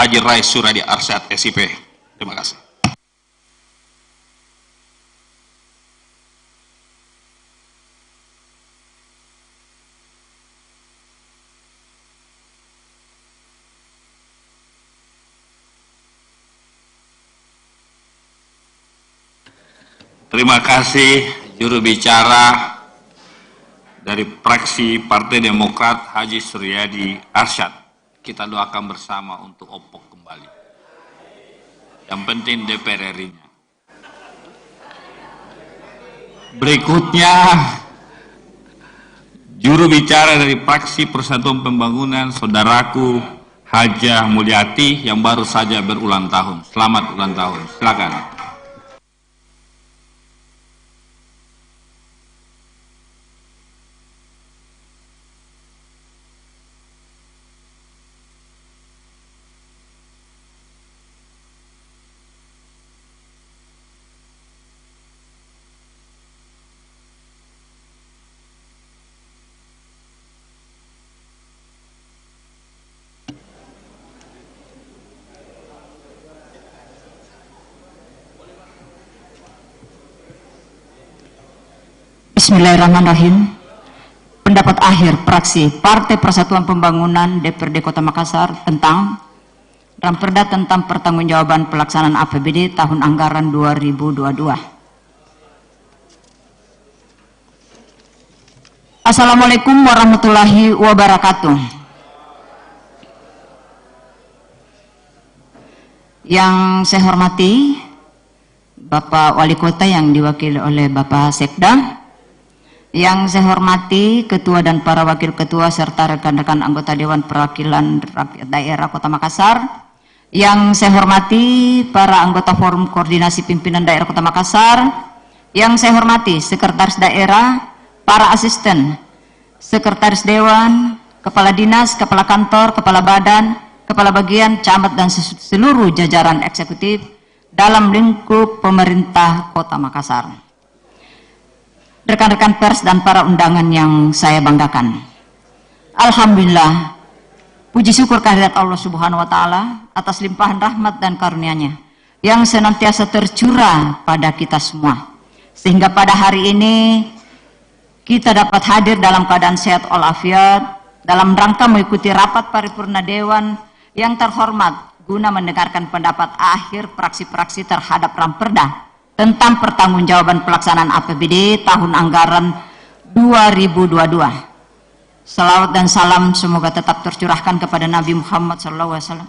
Haji Rais Suradi Arsyad SIP. Terima kasih. Terima kasih juru bicara dari fraksi Partai Demokrat Haji Suryadi Arsyad. Kita doakan bersama untuk opok kembali. Yang penting DPR RI-nya. Berikutnya juru bicara dari fraksi Persatuan Pembangunan saudaraku Hajah Mulyati yang baru saja berulang tahun. Selamat ulang tahun. Silakan. Bismillahirrahmanirrahim. Pendapat akhir fraksi Partai Persatuan Pembangunan DPRD Kota Makassar tentang Ramperda tentang pertanggungjawaban pelaksanaan APBD tahun anggaran 2022. Assalamualaikum warahmatullahi wabarakatuh. Yang saya hormati Bapak Wali Kota yang diwakili oleh Bapak Sekda, yang saya hormati Ketua dan para Wakil Ketua serta rekan-rekan anggota Dewan Perwakilan Rakyat Daerah Kota Makassar, yang saya hormati para anggota Forum Koordinasi Pimpinan Daerah Kota Makassar, yang saya hormati Sekretaris Daerah, para asisten, Sekretaris Dewan, Kepala Dinas, Kepala Kantor, Kepala Badan, Kepala Bagian, Camat dan seluruh jajaran eksekutif dalam lingkup pemerintah Kota Makassar. Rekan-rekan pers dan para undangan yang saya banggakan. Alhamdulillah, puji syukur kehadirat Allah Subhanahu wa Ta'ala atas limpahan rahmat dan karunia-Nya yang senantiasa tercurah pada kita semua, sehingga pada hari ini kita dapat hadir dalam keadaan sehat walafiat dalam rangka mengikuti rapat paripurna Dewan yang terhormat guna mendengarkan pendapat akhir fraksi-fraksi terhadap Ramperda tentang pertanggungjawaban pelaksanaan APBD tahun anggaran 2022. Salawat dan salam semoga tetap tercurahkan kepada Nabi Muhammad SAW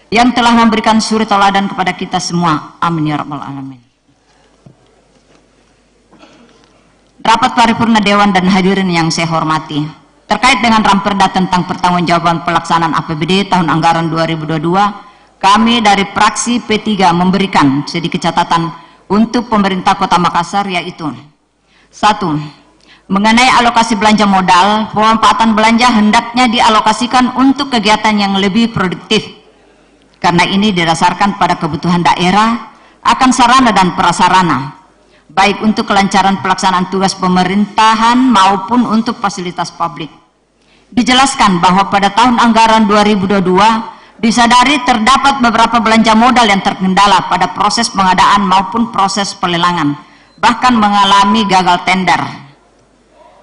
yang telah memberikan suri tauladan kepada kita semua. Amin ya rabbal alamin. Rapat paripurna Dewan dan hadirin yang saya hormati, terkait dengan Ramperda tentang pertanggungjawaban pelaksanaan APBD tahun anggaran 2022, kami dari fraksi P3 memberikan sedikit catatan untuk pemerintah Kota Makassar, yaitu: 1. Mengenai alokasi belanja modal, pemanfaatan belanja hendaknya dialokasikan untuk kegiatan yang lebih produktif, karena ini didasarkan pada kebutuhan daerah akan sarana dan prasarana, baik untuk kelancaran pelaksanaan tugas pemerintahan maupun untuk fasilitas publik. Dijelaskan bahwa pada tahun anggaran 2022 disadari terdapat beberapa belanja modal yang terkendala pada proses pengadaan maupun proses pelelangan, bahkan mengalami gagal tender,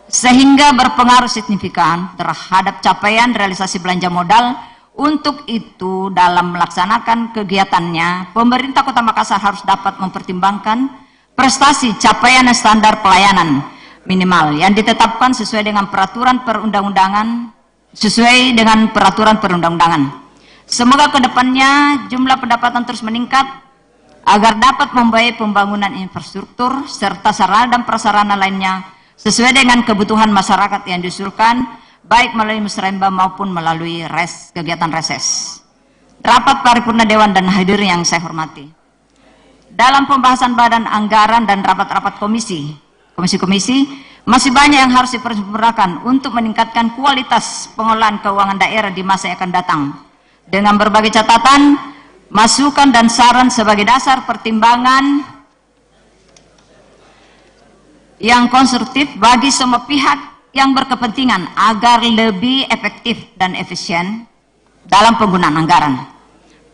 sehingga berpengaruh signifikan terhadap capaian realisasi belanja modal. Untuk itu, dalam melaksanakan kegiatannya, pemerintah Kota Makassar harus dapat mempertimbangkan prestasi capaian standar pelayanan minimal yang ditetapkan sesuai dengan peraturan perundang-undangan. Semoga kedepannya jumlah pendapatan terus meningkat agar dapat membiayai pembangunan infrastruktur serta sarana dan prasarana lainnya sesuai dengan kebutuhan masyarakat yang diusulkan, baik melalui musrembah maupun melalui kegiatan reses. Rapat paripurna Dewan dan hadirin yang saya hormati, dalam pembahasan badan anggaran dan rapat-rapat komisi masih banyak yang harus dipersempurnakan untuk meningkatkan kualitas pengelolaan keuangan daerah di masa yang akan datang, dengan berbagai catatan, masukan dan saran sebagai dasar pertimbangan yang konstruktif bagi semua pihak yang berkepentingan agar lebih efektif dan efisien dalam penggunaan anggaran.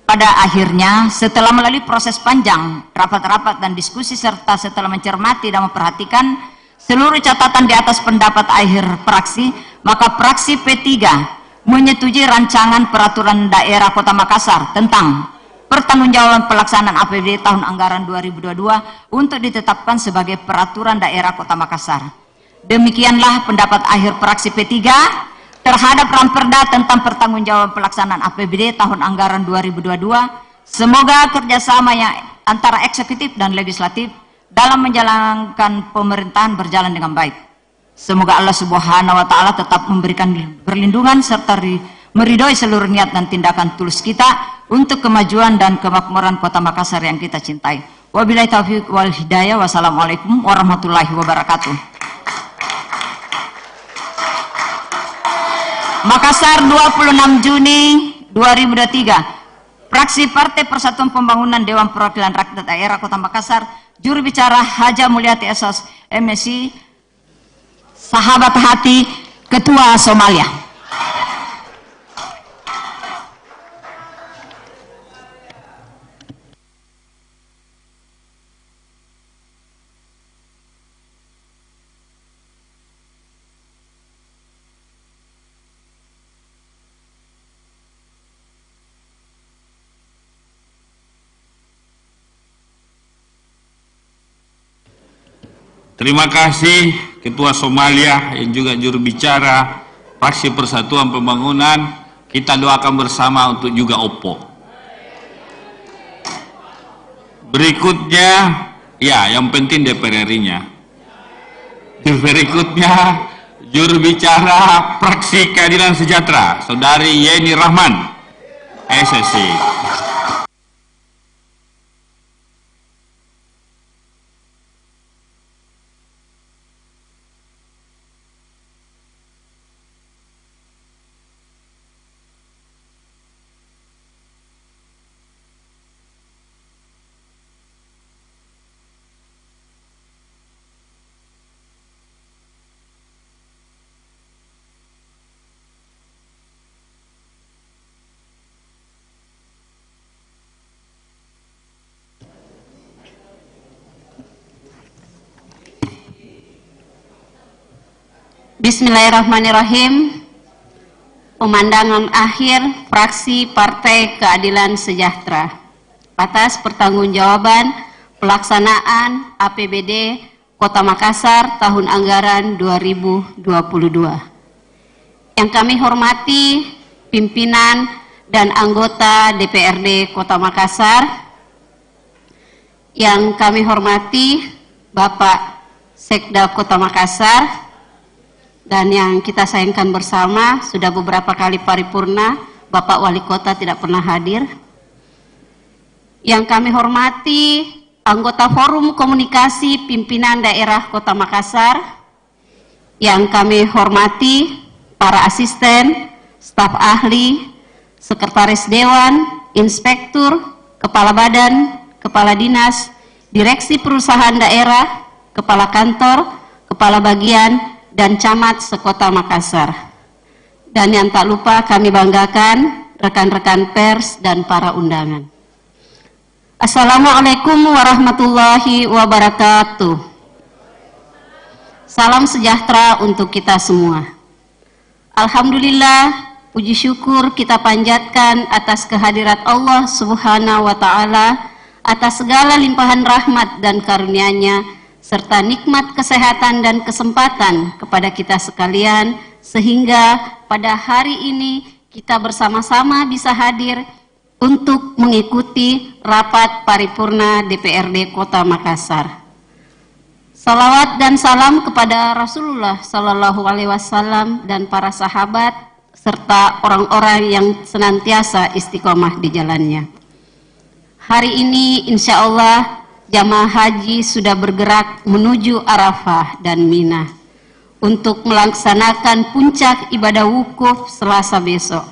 Pada akhirnya, setelah melalui proses panjang, rapat-rapat dan diskusi, serta setelah mencermati dan memperhatikan seluruh catatan di atas pendapat akhir praksi, maka praksi P3 menyetujui rancangan peraturan daerah Kota Makassar tentang pertanggungjawaban pelaksanaan APBD tahun anggaran 2022 untuk ditetapkan sebagai peraturan daerah Kota Makassar. Demikianlah pendapat akhir praksi P3 terhadap Ramperda tentang pertanggungjawaban pelaksanaan APBD tahun anggaran 2022. Semoga kerjasama yang antara eksekutif dan legislatif dalam menjalankan pemerintahan berjalan dengan baik. Semoga Allah Subhanahu wa Ta'ala tetap memberikan perlindungan serta meridhoi seluruh niat dan tindakan tulus kita untuk kemajuan dan kemakmuran Kota Makassar yang kita cintai. Wabillahi taufiq wal hidayah. Wassalamualaikum warahmatullahi wabarakatuh. Makassar, 26 Juni 2023. Fraksi Partai Persatuan Pembangunan Dewan Perwakilan Rakyat Daerah Kota Makassar, juru bicara Haja Mulyati SOS MSI, sahabat hati, Ketua Somalia. Terima kasih Ketua Somalia yang juga juru bicara Fraksi Persatuan Pembangunan. Kita doakan bersama untuk juga Oppo. Berikutnya, ya yang penting DPR RI-nya. Berikutnya juru bicara Fraksi Keadilan Sejahtera, Saudari Yeni Rahman, SSI. Bismillahirrahmanirrahim. Pemandangan akhir Fraksi Partai Keadilan Sejahtera atas pertanggungjawaban pelaksanaan APBD Kota Makassar tahun anggaran 2022. Yang kami hormati pimpinan dan anggota DPRD Kota Makassar, yang kami hormati Bapak Sekda Kota Makassar, dan yang kita sayangkan bersama sudah beberapa kali paripurna, Bapak Wali Kota tidak pernah hadir. Yang kami hormati anggota Forum Komunikasi Pimpinan Daerah Kota Makassar, yang kami hormati para asisten, staf ahli, sekretaris dewan, inspektur, kepala badan, kepala dinas, direksi perusahaan daerah, kepala kantor, kepala bagian, dan camat sekota Makassar. Dan yang tak lupa kami banggakan rekan-rekan pers dan para undangan. Assalamualaikum warahmatullahi wabarakatuh. Salam sejahtera untuk kita semua. Alhamdulillah, puji syukur kita panjatkan atas kehadirat Allah Subhanahu wa Ta'ala, atas segala limpahan rahmat dan karunia-Nya, serta nikmat kesehatan dan kesempatan kepada kita sekalian, sehingga pada hari ini kita bersama-sama bisa hadir untuk mengikuti rapat paripurna DPRD Kota Makassar. Salawat dan salam kepada Rasulullah Sallallahu Alaihi Wasallam dan para sahabat, serta orang-orang yang senantiasa istiqomah di jalannya. Hari ini insya Allah jamaah haji sudah bergerak menuju Arafah dan Mina untuk melaksanakan puncak ibadah wukuf Selasa besok.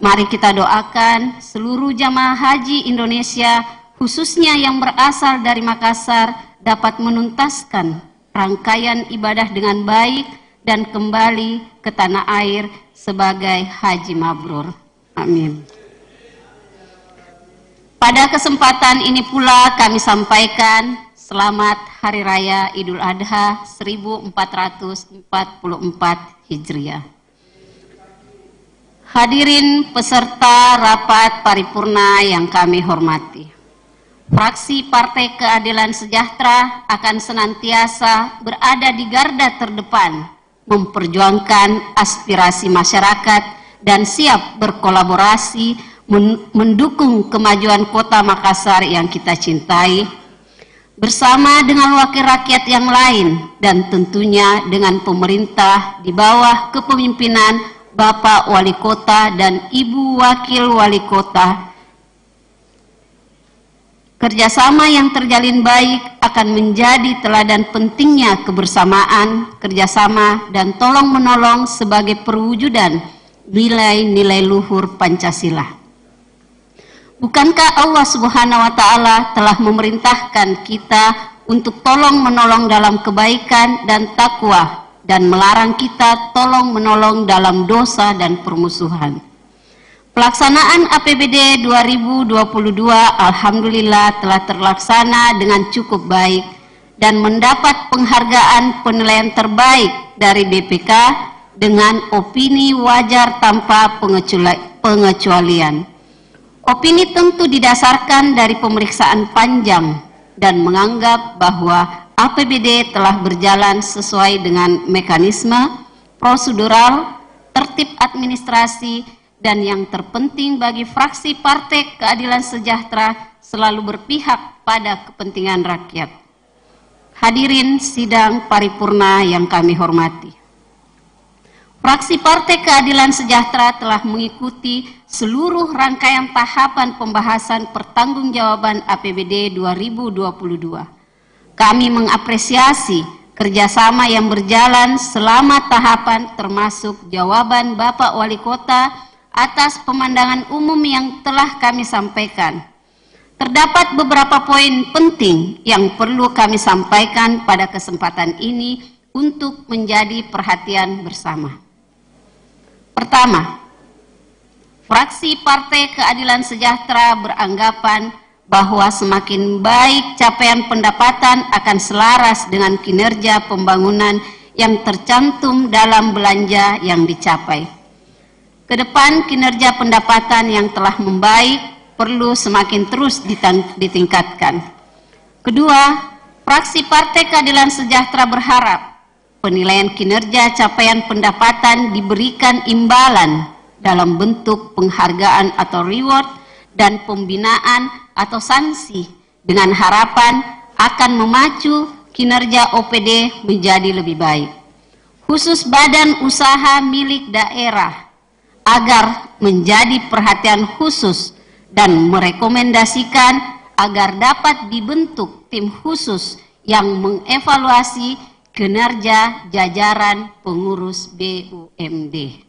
Mari kita doakan seluruh jamaah haji Indonesia, khususnya yang berasal dari Makassar, dapat menuntaskan rangkaian ibadah dengan baik dan kembali ke tanah air sebagai haji mabrur. Amin. Pada kesempatan ini pula kami sampaikan selamat Hari Raya Idul Adha 1444 Hijriah. Hadirin peserta rapat paripurna yang kami hormati. Fraksi Partai Keadilan Sejahtera akan senantiasa berada di garda terdepan, memperjuangkan aspirasi masyarakat dan siap berkolaborasi mendukung kemajuan Kota Makassar yang kita cintai, bersama dengan wakil rakyat yang lain dan tentunya dengan pemerintah di bawah kepemimpinan Bapak Wali Kota dan Ibu Wakil Wali Kota. Kerjasama yang terjalin baik akan menjadi teladan pentingnya kebersamaan, kerjasama, dan tolong-menolong sebagai perwujudan nilai-nilai luhur Pancasila. Bukankah Allah Subhanahu wa Ta'ala telah memerintahkan kita untuk tolong-menolong dalam kebaikan dan takwa, dan melarang kita tolong-menolong dalam dosa dan permusuhan? Pelaksanaan APBD 2022 alhamdulillah telah terlaksana dengan cukup baik dan mendapat penghargaan penilaian terbaik dari BPK dengan opini wajar tanpa pengecualian. Opini tentu didasarkan dari pemeriksaan panjang dan menganggap bahwa APBD telah berjalan sesuai dengan mekanisme, prosedural, tertib administrasi, dan yang terpenting bagi fraksi Partai Keadilan Sejahtera selalu berpihak pada kepentingan rakyat. Hadirin sidang paripurna yang kami hormati. Fraksi Partai Keadilan Sejahtera telah mengikuti seluruh rangkaian tahapan pembahasan pertanggungjawaban APBD 2022. Kami mengapresiasi kerjasama yang berjalan selama tahapan, termasuk jawaban Bapak Wali Kota atas pemandangan umum yang telah kami sampaikan. Terdapat beberapa poin penting yang perlu kami sampaikan pada kesempatan ini untuk menjadi perhatian bersama. Pertama, fraksi Partai Keadilan Sejahtera beranggapan bahwa semakin baik capaian pendapatan akan selaras dengan kinerja pembangunan yang tercantum dalam belanja yang dicapai. Kedepan kinerja pendapatan yang telah membaik perlu semakin terus ditingkatkan. Kedua, fraksi Partai Keadilan Sejahtera berharap penilaian kinerja capaian pendapatan diberikan imbalan dalam bentuk penghargaan atau reward dan pembinaan atau sanksi dengan harapan akan memacu kinerja OPD menjadi lebih baik. Khusus badan usaha milik daerah agar menjadi perhatian khusus dan merekomendasikan agar dapat dibentuk tim khusus yang mengevaluasi kinerja jajaran pengurus BUMD.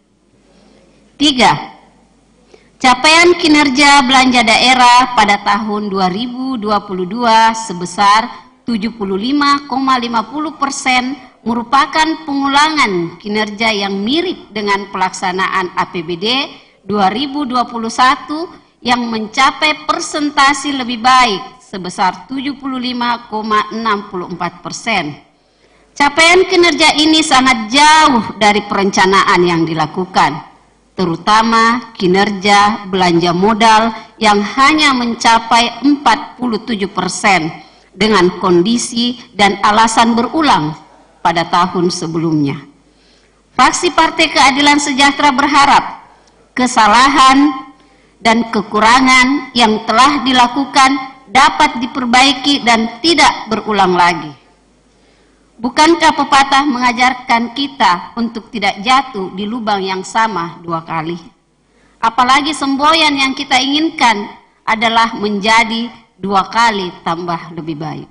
3. Capaian kinerja belanja daerah pada tahun 2022 sebesar 75,50% merupakan pengulangan kinerja yang mirip dengan pelaksanaan APBD 2021 yang mencapai persentase lebih baik sebesar 75,64%. Capaian kinerja ini sangat jauh dari perencanaan yang dilakukan, terutama kinerja belanja modal yang hanya mencapai 47% dengan kondisi dan alasan berulang pada tahun sebelumnya. Fraksi Partai Keadilan Sejahtera berharap kesalahan dan kekurangan yang telah dilakukan dapat diperbaiki dan tidak berulang lagi. Bukankah pepatah mengajarkan kita untuk tidak jatuh di lubang yang sama 2 kali? Apalagi semboyan yang kita inginkan adalah menjadi 2 kali tambah lebih baik.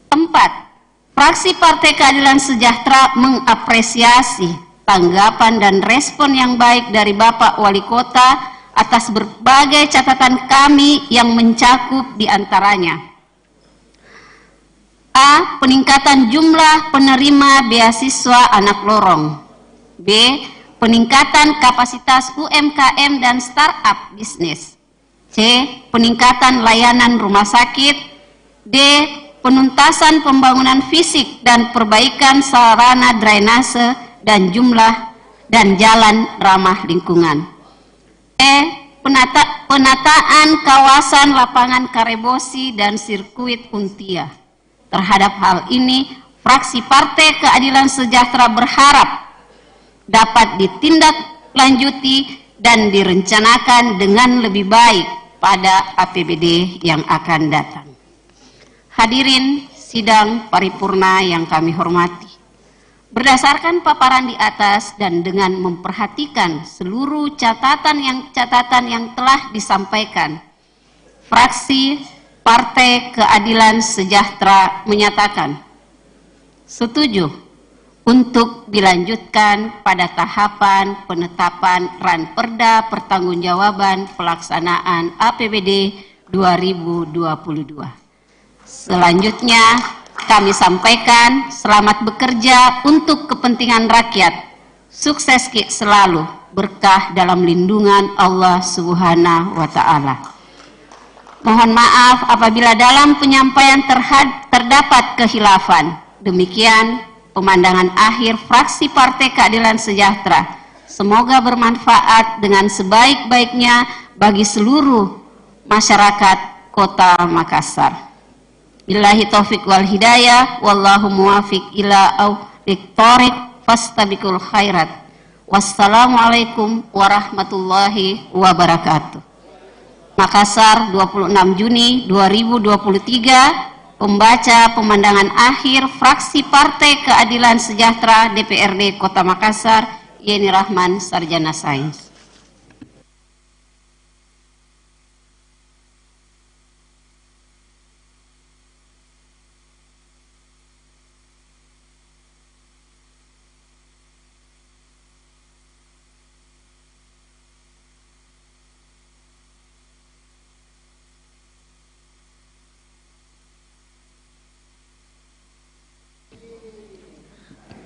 4. Fraksi Partai Keadilan Sejahtera mengapresiasi tanggapan dan respon yang baik dari Bapak Wali Kota atas berbagai catatan kami yang mencakup diantaranya: A. Peningkatan jumlah penerima beasiswa anak lorong. B. peningkatan kapasitas UMKM dan startup bisnis. C. Peningkatan layanan rumah sakit. D. Penuntasan pembangunan fisik dan perbaikan sarana drainase dan jalan ramah lingkungan. E. Penataan kawasan lapangan Karebosi dan sirkuit Untia. Terhadap hal ini, fraksi Partai Keadilan Sejahtera berharap dapat ditindaklanjuti dan direncanakan dengan lebih baik pada APBD yang akan datang. Hadirin sidang paripurna yang kami hormati, berdasarkan paparan di atas dan dengan memperhatikan seluruh catatan yang telah disampaikan, fraksi Partai Keadilan Sejahtera menyatakan setuju untuk dilanjutkan pada tahapan penetapan Ranperda Pertanggungjawaban Pelaksanaan APBD 2022. Selanjutnya kami sampaikan selamat bekerja untuk kepentingan rakyat. Sukses selalu, berkah dalam lindungan Allah Subhanahu wa Ta'ala. Mohon maaf apabila dalam penyampaian terdapat khilafan. Demikian pemandangan akhir fraksi Partai Keadilan Sejahtera. Semoga bermanfaat dengan sebaik-baiknya bagi seluruh masyarakat Kota Makassar. Billahi taufiq wal hidayah, wallahu muwafiq ila aqwamit thoriq, fastabiqul khairat. Wassalamualaikum warahmatullahi wabarakatuh. Makassar, 26 Juni 2023. Pembaca pemandangan akhir fraksi Partai Keadilan Sejahtera DPRD Kota Makassar, Yeni Rahman, Sarjana Sains.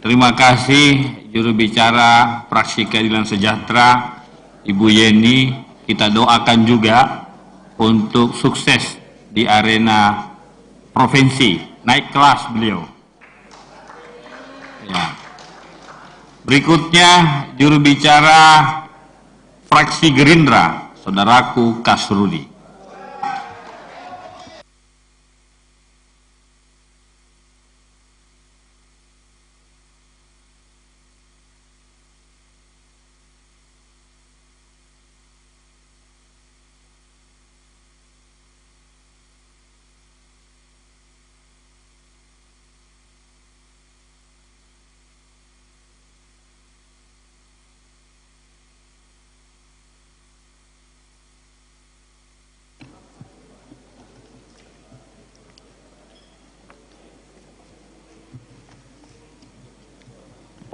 Terima kasih juru bicara fraksi Keadilan Sejahtera, Ibu Yeni. Kita doakan juga untuk sukses di arena provinsi, naik kelas beliau. Ya. Berikutnya juru bicara fraksi Gerindra, saudaraku Kasrudi.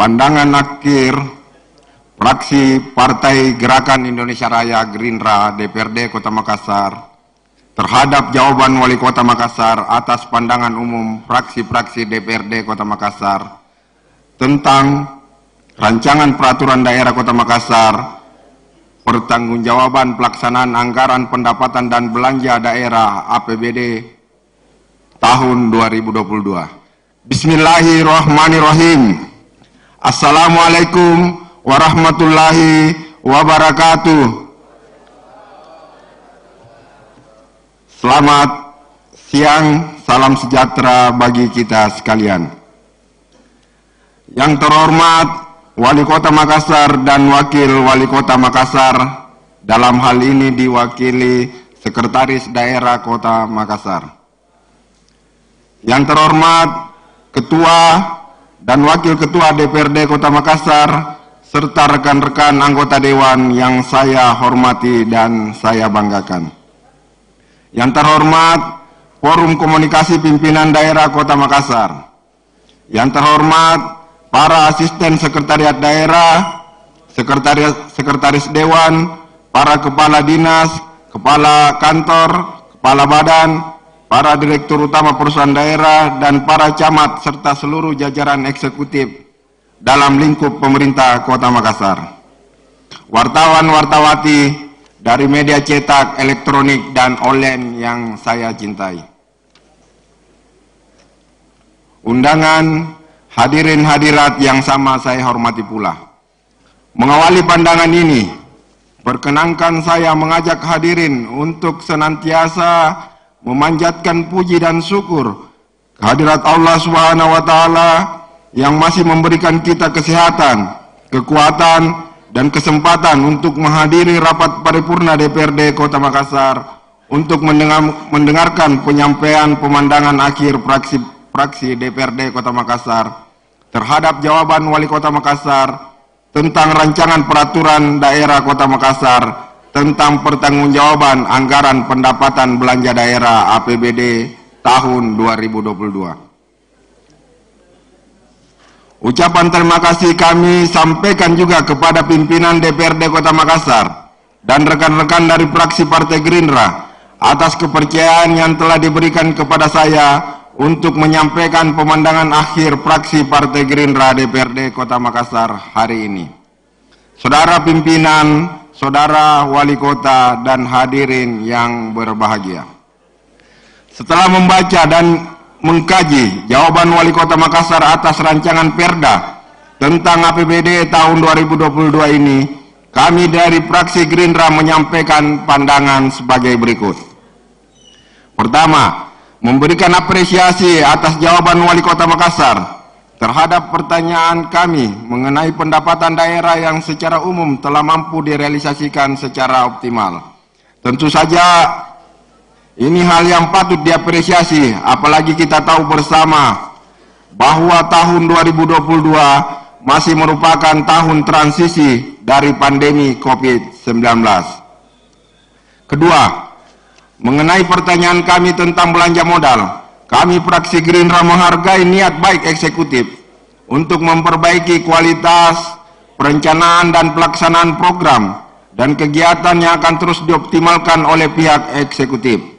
Pandangan akhir fraksi Partai Gerakan Indonesia Raya Gerindra DPRD Kota Makassar terhadap jawaban Wali Kota Makassar atas pandangan umum fraksi-fraksi DPRD Kota Makassar tentang rancangan peraturan daerah Kota Makassar, pertanggungjawaban pelaksanaan anggaran pendapatan dan belanja daerah APBD tahun 2022. Bismillahirrahmanirrahim. Assalamualaikum warahmatullahi wabarakatuh. Selamat siang, salam sejahtera bagi kita sekalian. Yang terhormat Wali Kota Makassar dan Wakil Wali Kota Makassar, dalam hal ini diwakili Sekretaris Daerah Kota Makassar. Yang terhormat Ketua dan Wakil Ketua DPRD Kota Makassar, serta rekan-rekan anggota Dewan yang saya hormati dan saya banggakan. Yang terhormat Forum Komunikasi Pimpinan Daerah Kota Makassar. Yang terhormat para asisten sekretariat daerah, sekretaris Dewan, para kepala dinas, kepala kantor, kepala badan, para direktur utama perusahaan daerah, dan para camat serta seluruh jajaran eksekutif dalam lingkup pemerintah Kota Makassar. wartawan-wartawati dari media cetak, elektronik, dan online yang saya cintai. Undangan, hadirin hadirat yang sama saya hormati pula. Mengawali pandangan ini, perkenankan saya mengajak hadirin untuk senantiasa memanjatkan puji dan syukur kehadirat Allah Subhanahu wa Ta'ala yang masih memberikan kita kesehatan, kekuatan, dan kesempatan untuk menghadiri rapat paripurna DPRD Kota Makassar untuk mendengarkan penyampaian pemandangan akhir fraksi DPRD Kota Makassar terhadap jawaban Wali Kota Makassar tentang rancangan peraturan daerah Kota Makassar tentang pertanggungjawaban anggaran pendapatan belanja daerah APBD tahun 2022. Ucapan terima kasih kami sampaikan juga kepada pimpinan DPRD Kota Makassar dan rekan-rekan dari fraksi Partai Gerindra atas kepercayaan yang telah diberikan kepada saya untuk menyampaikan pemandangan akhir fraksi Partai Gerindra DPRD Kota Makassar hari ini. Saudara pimpinan, saudara wali kota, dan hadirin yang berbahagia. Setelah membaca dan mengkaji jawaban Wali Kota Makassar atas rancangan Perda tentang APBD tahun 2022 ini, kami dari fraksi Gerindra menyampaikan pandangan sebagai berikut. Pertama, memberikan apresiasi atas jawaban Wali Kota Makassar terhadap pertanyaan kami mengenai pendapatan daerah yang secara umum telah mampu direalisasikan secara optimal. Tentu saja ini hal yang patut diapresiasi, apalagi kita tahu bersama bahwa tahun 2022 masih merupakan tahun transisi dari pandemi COVID-19. Kedua, mengenai pertanyaan kami tentang belanja modal, kami fraksi Gerindra menghargai niat baik eksekutif untuk memperbaiki kualitas perencanaan dan pelaksanaan program dan kegiatan yang akan terus dioptimalkan oleh pihak eksekutif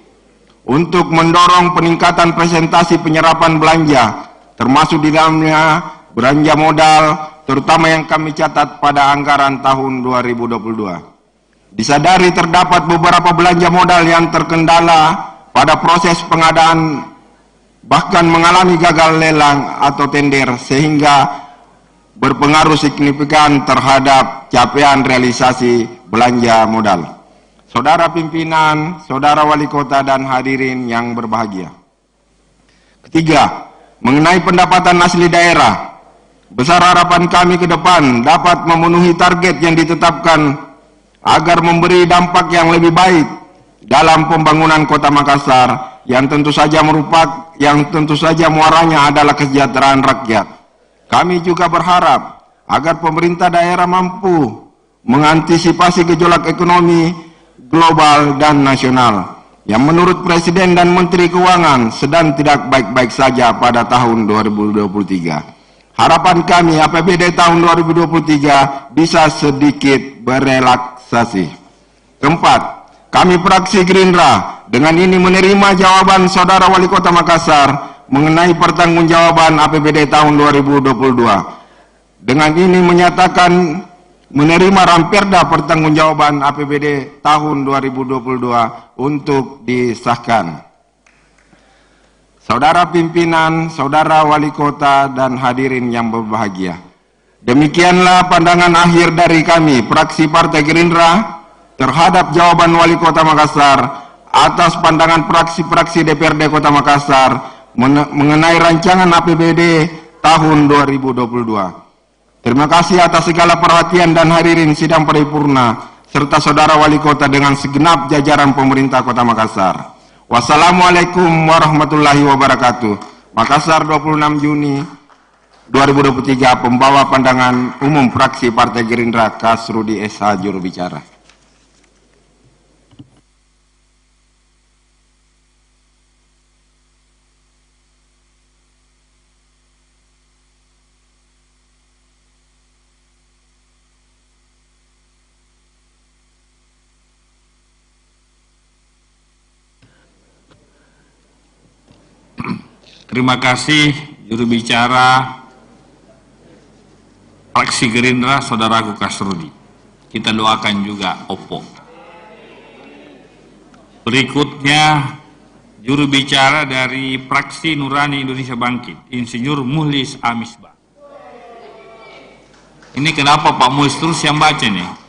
untuk mendorong peningkatan presentasi penyerapan belanja, termasuk di dalamnya belanja modal, terutama yang kami catat pada anggaran tahun 2022. Disadari terdapat beberapa belanja modal yang terkendala pada proses pengadaan, bahkan mengalami gagal lelang atau tender, sehingga berpengaruh signifikan terhadap capaian realisasi belanja modal. Saudara pimpinan, saudara wali kota, dan hadirin yang berbahagia. Ketiga, mengenai pendapatan asli daerah, besar harapan kami ke depan dapat memenuhi target yang ditetapkan agar memberi dampak yang lebih baik dalam pembangunan Kota Makassar yang tentu saja muaranya adalah kesejahteraan rakyat. Kami juga berharap agar pemerintah daerah mampu mengantisipasi gejolak ekonomi global dan nasional yang menurut Presiden dan Menteri Keuangan sedang tidak baik-baik saja pada tahun 2023. Harapan kami APBD tahun 2023 bisa sedikit berelaksasi. Keempat, kami fraksi Gerindra dengan ini menerima jawaban saudara Wali Kota Makassar mengenai pertanggungjawaban APBD tahun 2022. Dengan ini menyatakan menerima Ramperda pertanggungjawaban APBD tahun 2022 untuk disahkan. Saudara pimpinan, saudara wali kota, dan hadirin yang berbahagia. Demikianlah pandangan akhir dari kami, fraksi Partai Gerindra, terhadap jawaban Wali Kota Makassar atas pandangan fraksi-fraksi DPRD Kota Makassar mengenai rancangan APBD tahun 2022. Terima kasih atas segala perhatian dan hadirin sidang paripurna serta saudara wali kota dengan segenap jajaran pemerintah Kota Makassar. Wassalamualaikum warahmatullahi wabarakatuh. Makassar 26 Juni 2023, pembawa pandangan umum fraksi Partai Gerindra Kasrudi SH, juru bicara. Terima kasih juru bicara fraksi Gerindra, saudaraku Kasrudi. kita doakan juga Oppo. Berikutnya juru bicara dari Fraksi Nurani Indonesia Bangkit, Insinyur Muhlis Amisbah. Ini kenapa Pak Muhlis terus yang baca nih?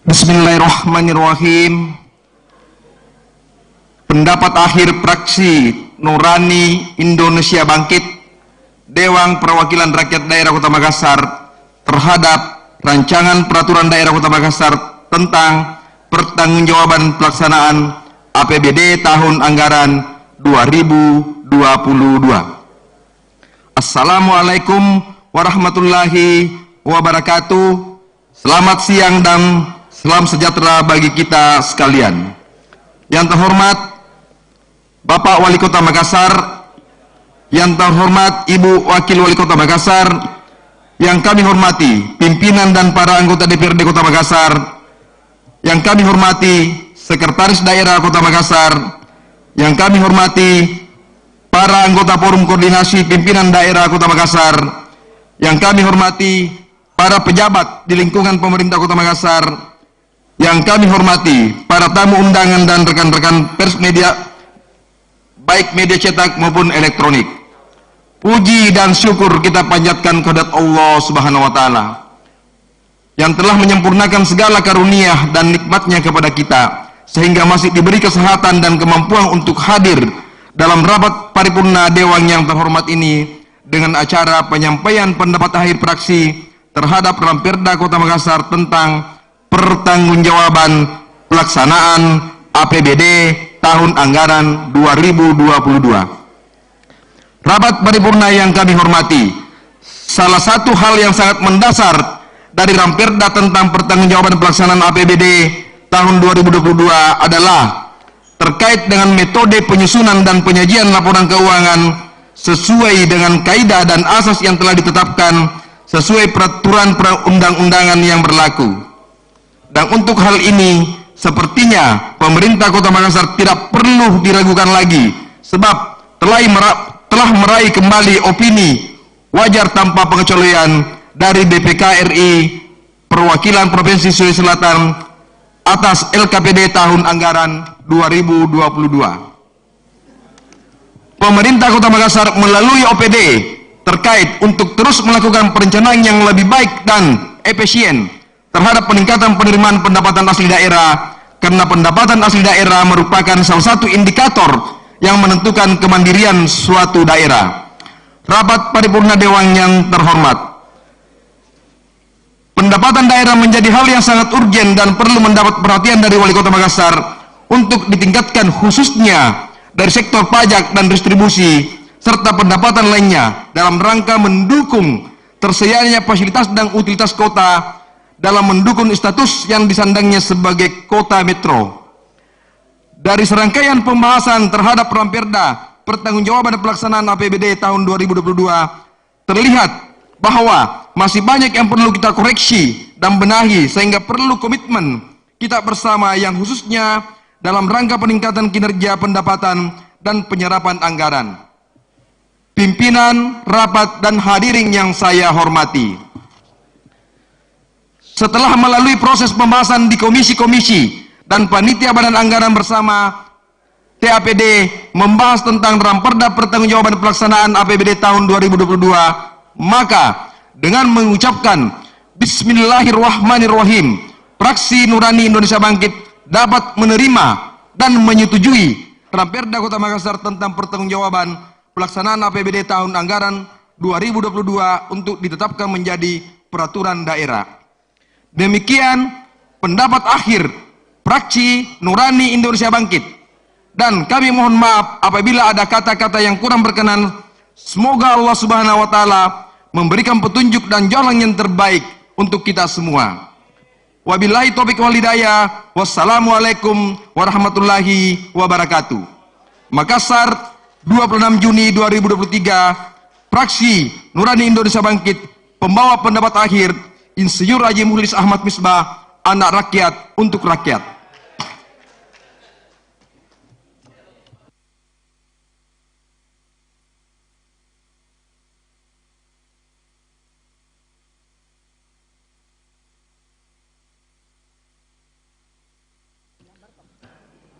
Bismillahirrahmanirrahim. Pendapat akhir Fraksi Nurani Indonesia Bangkit Dewan Perwakilan Rakyat Daerah Kota Makassar terhadap rancangan peraturan daerah Kota Makassar tentang pertanggungjawaban pelaksanaan APBD tahun anggaran 2022. Assalamualaikum warahmatullahi wabarakatuh. Selamat siang dan salam sejahtera bagi kita sekalian. Yang terhormat Bapak Wali Kota Makassar, yang terhormat Ibu Wakil Wali Kota Makassar, yang kami hormati pimpinan dan para anggota DPRD Kota Makassar, yang kami hormati Sekretaris Daerah Kota Makassar, yang kami hormati para anggota Forum Koordinasi Pimpinan Daerah Kota Makassar, yang kami hormati para pejabat di lingkungan pemerintah Kota Makassar, yang kami hormati para tamu undangan dan rekan-rekan pers media, baik media cetak maupun elektronik. Puji dan syukur kita panjatkan kehadirat Allah Subhanahu wa Ta'ala yang telah menyempurnakan segala karunia dan nikmatnya kepada kita, sehingga masih diberi kesehatan dan kemampuan untuk hadir dalam rapat paripurna Dewan yang terhormat ini dengan acara penyampaian pendapat akhir fraksi terhadap Ramperda Kota Makassar tentang pertanggungjawaban pelaksanaan APBD tahun anggaran 2022. Rapat paripurna yang kami hormati, salah satu hal yang sangat mendasar dari Ramperda tentang pertanggungjawaban pelaksanaan APBD tahun 2022 adalah terkait dengan metode penyusunan dan penyajian laporan keuangan sesuai dengan kaidah dan asas yang telah ditetapkan sesuai peraturan perundang-undangan yang berlaku. Dan untuk hal ini, sepertinya pemerintah Kota Makassar tidak perlu diragukan lagi, sebab telah meraih kembali opini wajar tanpa pengecualian dari BPK RI Perwakilan Provinsi Sulawesi Selatan atas LKPD tahun anggaran 2022. Pemerintah Kota Makassar melalui OPD terkait untuk terus melakukan perencanaan yang lebih baik dan efisien terhadap peningkatan penerimaan pendapatan asli daerah, karena pendapatan asli daerah merupakan salah satu indikator yang menentukan kemandirian suatu daerah. Rapat paripurna Dewan yang terhormat, pendapatan daerah menjadi hal yang sangat urgen dan perlu mendapat perhatian dari Wali Kota Makassar untuk ditingkatkan, khususnya dari sektor pajak dan distribusi serta pendapatan lainnya dalam rangka mendukung tersedianya fasilitas dan utilitas kota dalam mendukung status yang disandangnya sebagai kota metro. Dari serangkaian pembahasan terhadap Ramperda pertanggungjawaban pelaksanaan APBD tahun 2022 terlihat bahwa masih banyak yang perlu kita koreksi dan benahi, sehingga perlu komitmen kita bersama yang khususnya dalam rangka peningkatan kinerja pendapatan dan penyerapan anggaran. Pimpinan, rapat, dan hadirin yang saya hormati, setelah melalui proses pembahasan di komisi-komisi dan panitia badan anggaran bersama TAPD membahas tentang Ramperda pertanggungjawaban pelaksanaan APBD tahun 2022, maka dengan mengucapkan Bismillahirrahmanirrahim, Fraksi Nurani Indonesia Bangkit dapat menerima dan menyetujui Ramperda Kota Makassar tentang pertanggungjawaban pelaksanaan APBD tahun anggaran 2022 untuk ditetapkan menjadi peraturan daerah. Demikian pendapat akhir Fraksi Nurani Indonesia Bangkit, dan kami mohon maaf apabila ada kata-kata yang kurang berkenan. Semoga Allah Subhanahu wa Ta'ala memberikan petunjuk dan jalan yang terbaik untuk kita semua. Wabillahi taufiq wal hidayah. Wassalamualaikum warahmatullahi wabarakatuh. Makassar, 26 Juni 2023, Fraksi Nurani Indonesia Bangkit, pembawa pendapat akhir, Insinyur Haji Mukhlis Ahmad Misbah, anak rakyat untuk rakyat.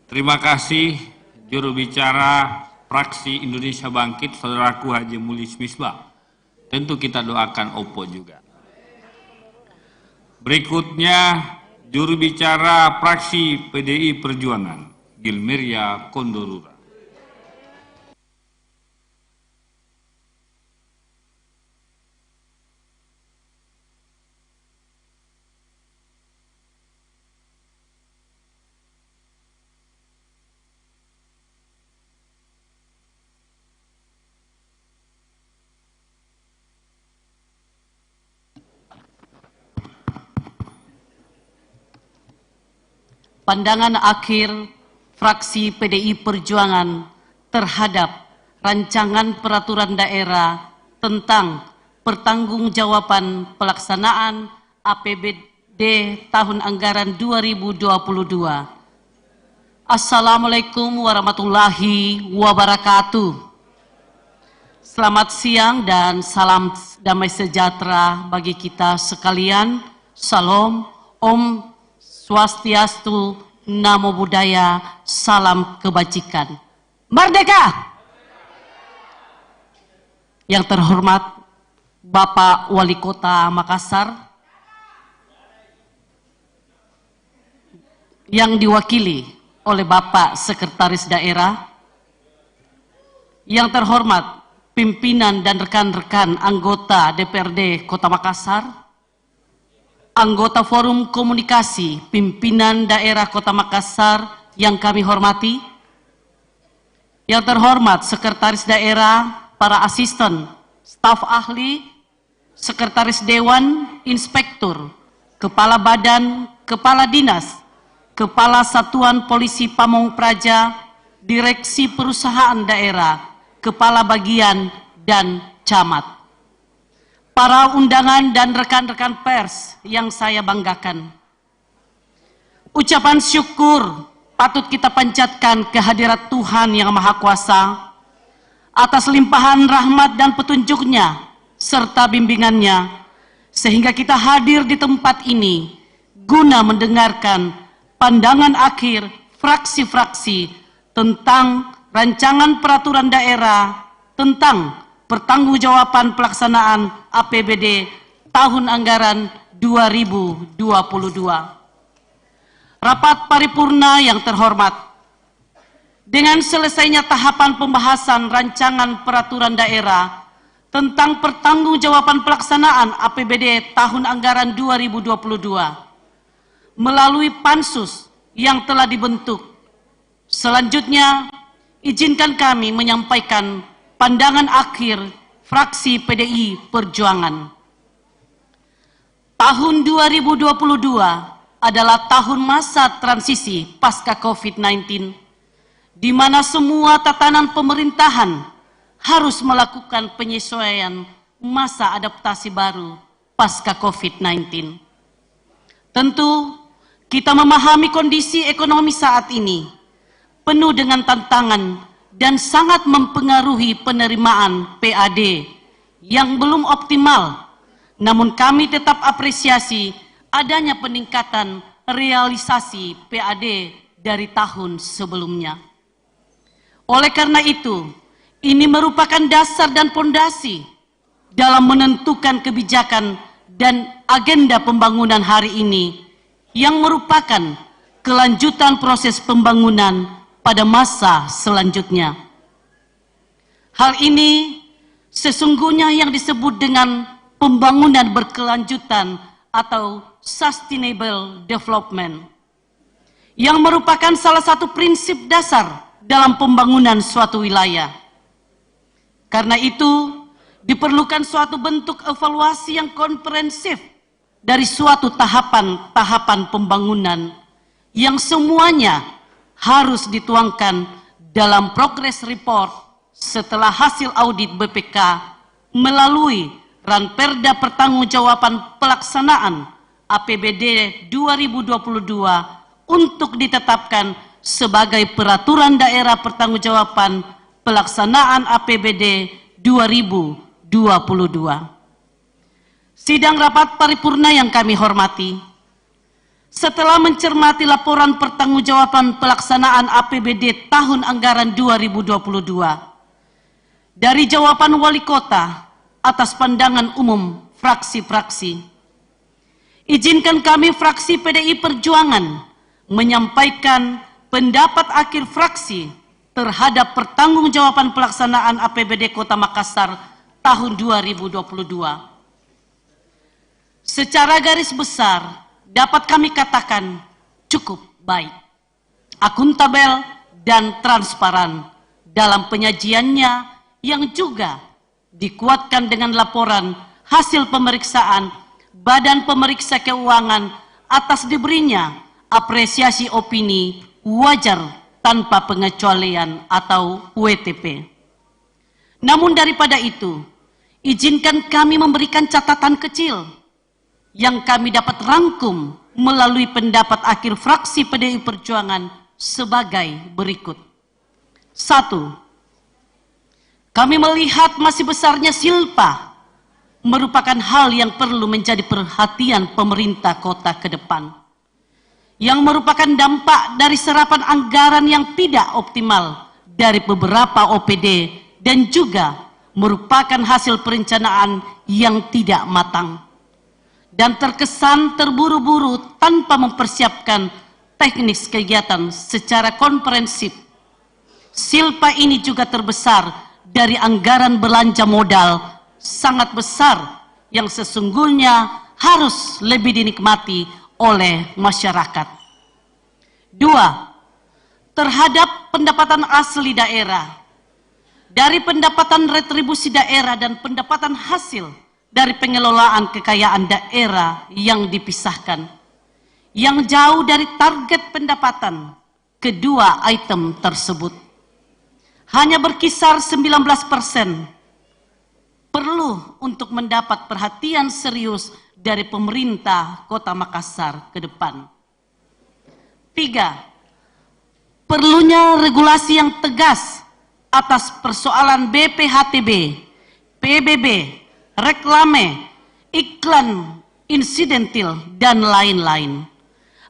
Terima kasih juru bicara Fraksi Indonesia Bangkit, saudaraku Haji Mukhlis Misbah. Tentu kita doakan Oppo juga. Berikutnya juru bicara Fraksi PDI Perjuangan, Gilmeria Kondorura. Pandangan akhir fraksi PDI Perjuangan terhadap rancangan peraturan daerah tentang pertanggungjawaban pelaksanaan APBD tahun anggaran 2022. Assalamualaikum warahmatullahi wabarakatuh. Selamat siang dan salam damai sejahtera bagi kita sekalian. Salam, Om Swastiastu, Namo Buddhaya, salam kebajikan. Merdeka! Yang terhormat Bapak Wali Kota Makassar, yang diwakili oleh Bapak Sekretaris Daerah, yang terhormat pimpinan dan rekan-rekan anggota DPRD Kota Makassar, anggota Forum Komunikasi Pimpinan Daerah Kota Makassar yang kami hormati, yang terhormat Sekretaris Daerah, para asisten, staf ahli, Sekretaris Dewan, Inspektur, Kepala Badan, Kepala Dinas, Kepala Satuan Polisi Pamong Praja, Direksi Perusahaan Daerah, Kepala Bagian, dan Camat. Para undangan dan rekan-rekan pers yang saya banggakan. Ucapan syukur patut kita panjatkan kehadirat Tuhan Yang Maha Kuasa atas limpahan rahmat dan petunjuknya serta bimbingannya, sehingga kita hadir di tempat ini guna mendengarkan pandangan akhir fraksi-fraksi tentang rancangan peraturan daerah tentang pertanggungjawaban pelaksanaan APBD tahun anggaran 2022. Rapat paripurna yang terhormat, dengan selesainya tahapan pembahasan rancangan peraturan daerah tentang pertanggungjawaban pelaksanaan APBD tahun anggaran 2022 melalui pansus yang telah dibentuk, selanjutnya izinkan kami menyampaikan pandangan akhir fraksi PDI Perjuangan. Tahun 2022 adalah tahun masa transisi pasca COVID-19, di mana semua tatanan pemerintahan harus melakukan penyesuaian masa adaptasi baru pasca COVID-19. Tentu, kita memahami kondisi ekonomi saat ini, penuh dengan tantangan dan sangat mempengaruhi penerimaan PAD yang belum optimal. Namun kami tetap apresiasi adanya peningkatan realisasi PAD dari tahun sebelumnya. Oleh karena itu, ini merupakan dasar dan fondasi dalam menentukan kebijakan dan agenda pembangunan hari ini yang merupakan kelanjutan proses pembangunan pada masa selanjutnya. Hal ini sesungguhnya yang disebut dengan pembangunan berkelanjutan atau sustainable development, yang merupakan salah satu prinsip dasar dalam pembangunan suatu wilayah. Karena itu, diperlukan suatu bentuk evaluasi yang komprehensif dari suatu tahapan-tahapan pembangunan yang semuanya harus dituangkan dalam progress report setelah hasil audit BPK melalui Ranperda Pertanggungjawaban Pelaksanaan APBD 2022 untuk ditetapkan sebagai Peraturan Daerah Pertanggungjawaban Pelaksanaan APBD 2022. Sidang rapat paripurna yang kami hormati, setelah mencermati laporan pertanggungjawaban pelaksanaan APBD tahun anggaran 2022 dari jawaban Wali Kota atas pandangan umum fraksi-fraksi, izinkan kami fraksi PDI Perjuangan menyampaikan pendapat akhir fraksi terhadap pertanggungjawaban pelaksanaan APBD Kota Makassar tahun 2022. Secara garis besar dapat kami katakan cukup baik, akuntabel dan transparan dalam penyajiannya yang juga dikuatkan dengan laporan hasil pemeriksaan Badan Pemeriksa Keuangan atas diberinya apresiasi opini wajar tanpa pengecualian atau WTP. Namun daripada itu, izinkan kami memberikan catatan kecil yang kami dapat rangkum melalui pendapat akhir fraksi PDI Perjuangan sebagai berikut. 1. Kami melihat masih besarnya silpa merupakan hal yang perlu menjadi perhatian pemerintah kota ke depan, yang merupakan dampak dari serapan anggaran yang tidak optimal dari beberapa OPD dan juga merupakan hasil perencanaan yang tidak matang dan terkesan terburu-buru tanpa mempersiapkan teknis kegiatan secara komprehensif. Silpa ini juga terbesar dari anggaran belanja modal sangat besar yang sesungguhnya harus lebih dinikmati oleh masyarakat. 2. Terhadap pendapatan asli daerah, dari pendapatan retribusi daerah dan pendapatan hasil dari pengelolaan kekayaan daerah yang dipisahkan, yang jauh dari target pendapatan kedua item tersebut, hanya berkisar 19%, perlu untuk mendapat perhatian serius dari pemerintah Kota Makassar ke depan. 3. Perlunya regulasi yang tegas atas persoalan BPHTB, PBB, reklame, iklan insidentil, dan lain-lain,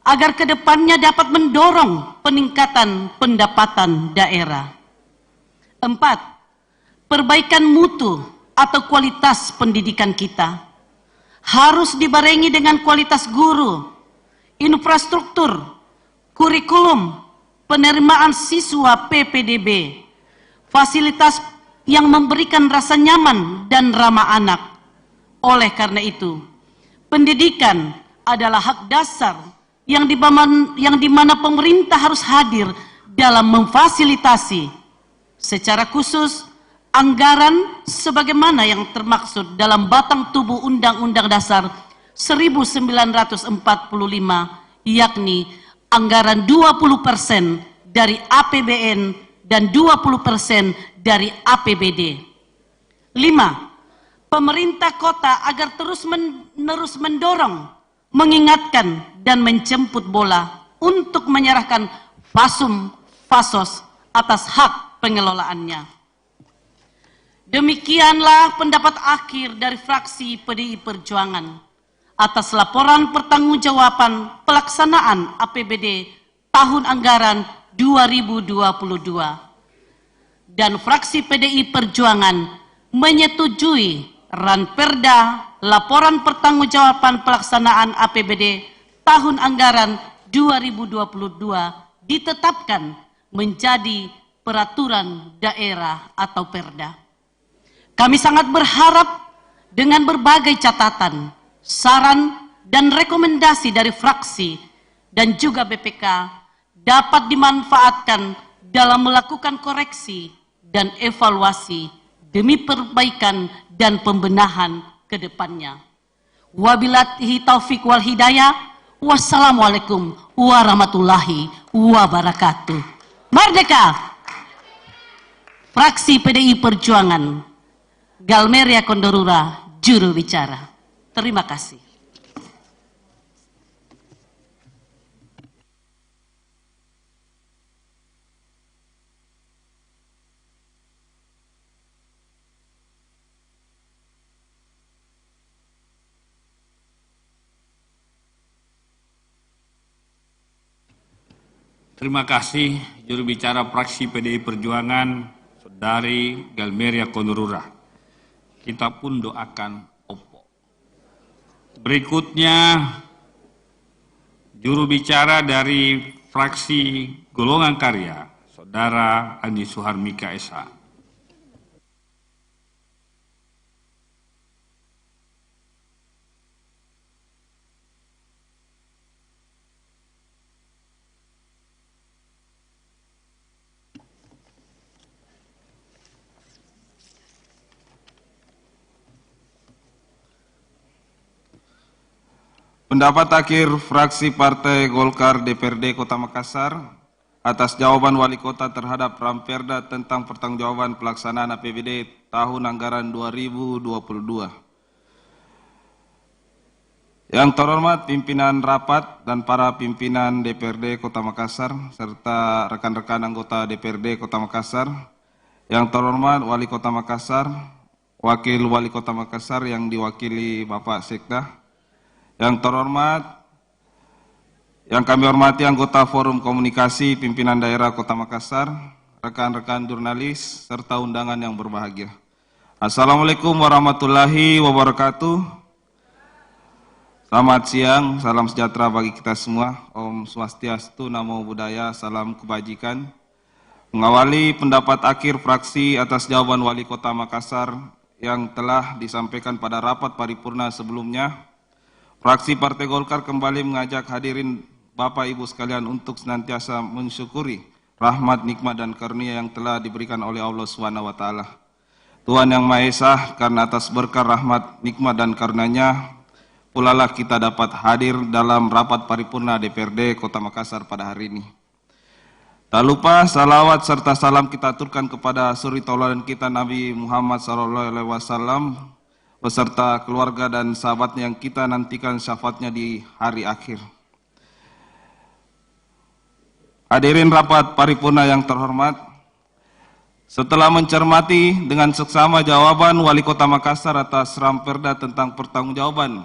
agar kedepannya dapat mendorong peningkatan pendapatan daerah. 4. Perbaikan mutu atau kualitas pendidikan kita harus dibarengi dengan kualitas guru, infrastruktur, kurikulum, penerimaan siswa PPDB, fasilitas yang memberikan rasa nyaman dan ramah anak. Oleh karena itu, pendidikan adalah hak dasar yang dimana pemerintah harus hadir dalam memfasilitasi secara khusus anggaran sebagaimana yang termaksud dalam batang tubuh Undang-Undang Dasar 1945, yakni anggaran 20% dari APBN dan 20% dari APBD. 5. Pemerintah kota agar terus-menerus mendorong, mengingatkan, dan menjemput bola untuk menyerahkan fasos atas hak pengelolaannya. Demikianlah pendapat akhir dari fraksi PDI Perjuangan atas laporan pertanggungjawaban pelaksanaan APBD tahun anggaran 2022. Dan fraksi PDI Perjuangan menyetujui Ranperda laporan pertanggungjawaban pelaksanaan APBD tahun anggaran 2022 ditetapkan menjadi peraturan daerah atau perda. Kami sangat berharap dengan berbagai catatan, saran, dan rekomendasi dari fraksi dan juga BPK dapat dimanfaatkan dalam melakukan koreksi dan evaluasi demi perbaikan dan pembenahan ke depannya. Wabillahi taufik wal hidayah. Wassalamualaikum warahmatullahi wabarakatuh. Merdeka! fraksi PDI Perjuangan, Galmeria Kondorura, juru bicara. Terima kasih. Terima kasih juru bicara fraksi PDI Perjuangan, Saudari Galmeria Kondorura. Kita pun doakan Oppo. Berikutnya juru bicara dari fraksi Golongan Karya, Saudara Andi Suharmika SH. Pendapat akhir fraksi Partai Golkar DPRD Kota Makassar atas jawaban Wali Kota terhadap Ramperda tentang pertanggungjawaban pelaksanaan APBD tahun anggaran 2022. Yang terhormat pimpinan rapat dan para pimpinan DPRD Kota Makassar serta rekan-rekan anggota DPRD Kota Makassar. Yang terhormat Wali Kota Makassar, Wakil Wali Kota Makassar yang diwakili Bapak Sekda. Yang terhormat, yang kami hormati anggota Forum Komunikasi Pimpinan Daerah Kota Makassar, rekan-rekan jurnalis, serta undangan yang berbahagia. Assalamualaikum warahmatullahi wabarakatuh. Selamat siang, salam sejahtera bagi kita semua. Om Swastiastu, Namo Buddhaya, salam kebajikan. Mengawali pendapat akhir fraksi atas jawaban Wali Kota Makassar yang telah disampaikan pada rapat paripurna sebelumnya, fraksi Partai Golkar kembali mengajak hadirin Bapak Ibu sekalian untuk senantiasa mensyukuri rahmat, nikmat, dan karunia yang telah diberikan oleh Allah SWT. Tuhan Yang Maha Esa, karena atas berkah rahmat, nikmat, dan karunia-Nya, pulalah kita dapat hadir dalam rapat paripurna DPRD Kota Makassar pada hari ini. Tak lupa salawat serta salam kita aturkan kepada suri tauladan kita Nabi Muhammad SAW, beserta keluarga dan sahabatnya yang kita nantikan syafaatnya di hari akhir. Hadirin rapat paripurna yang terhormat, setelah mencermati dengan seksama jawaban Wali Kota Makassar atas Ramperda tentang pertanggungjawaban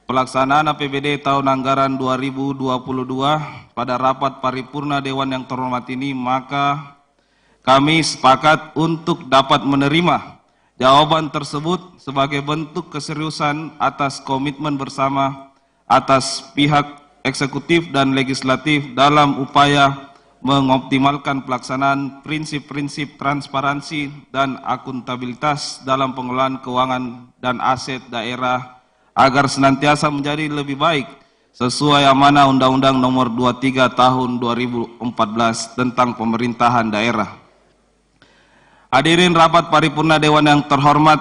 pelaksanaan APBD tahun anggaran 2022 pada rapat paripurna Dewan yang terhormat ini, maka kami sepakat untuk dapat menerima jawaban tersebut sebagai bentuk keseriusan atas komitmen bersama atas pihak eksekutif dan legislatif dalam upaya mengoptimalkan pelaksanaan prinsip-prinsip transparansi dan akuntabilitas dalam pengelolaan keuangan dan aset daerah agar senantiasa menjadi lebih baik sesuai amanah Undang-Undang Nomor 23 Tahun 2014 tentang Pemerintahan Daerah. Hadirin rapat paripurna Dewan yang terhormat,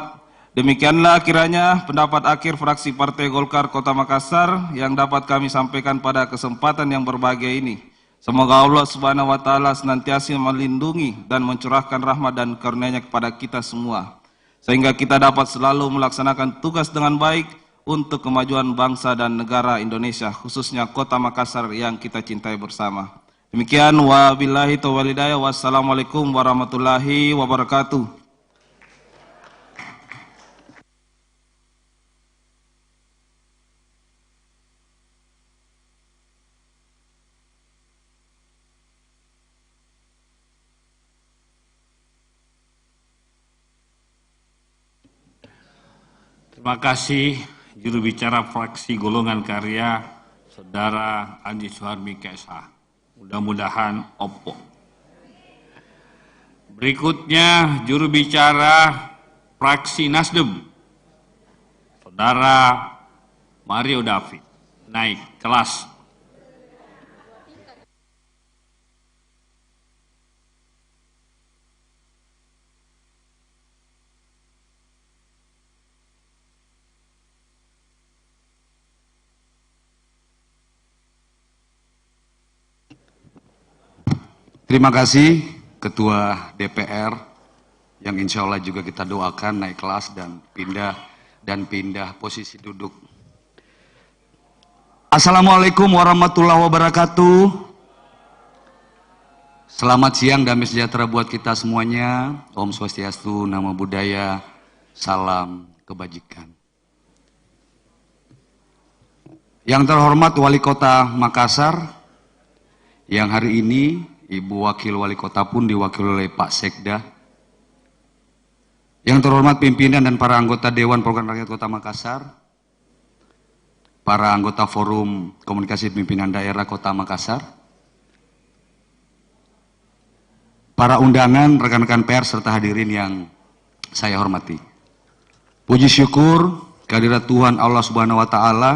demikianlah kiranya pendapat akhir fraksi Partai Golkar Kota Makassar yang dapat kami sampaikan pada kesempatan yang berbahagia ini. Semoga Allah Subhanahu wa Ta'ala senantiasa melindungi dan mencurahkan rahmat dan karunia-Nya kepada kita semua, sehingga kita dapat selalu melaksanakan tugas dengan baik untuk kemajuan bangsa dan negara Indonesia, khususnya Kota Makassar yang kita cintai bersama. Demikian, wabillahi taufiq wal hidayah. Wassalamualaikum warahmatullahi wabarakatuh. Terima kasih juru bicara fraksi Golongan Karya, Saudara Andi Suharmika SH. Mudah-mudahan Oppo. Berikutnya juru bicara fraksi Nasdem, Saudara Mario David. Naik kelas. Terima kasih Ketua DPR yang insya Allah juga kita doakan naik kelas dan pindah posisi duduk. Assalamualaikum warahmatullahi wabarakatuh. Selamat siang, damai sejahtera buat kita semuanya. Om Swastiastu, Namo Buddhaya, salam kebajikan. Yang terhormat Wali Kota Makassar, yang hari ini Ibu Wakil Wali Kota pun diwakili oleh Pak Sekda. Yang terhormat pimpinan dan para anggota Dewan Perwakilan Rakyat Kota Makassar, para anggota Forum Komunikasi Pimpinan Daerah Kota Makassar, para undangan, rekan-rekan pers, serta hadirin yang saya hormati. Puji syukur kehadirat Tuhan Allah Subhanahu wa Ta'ala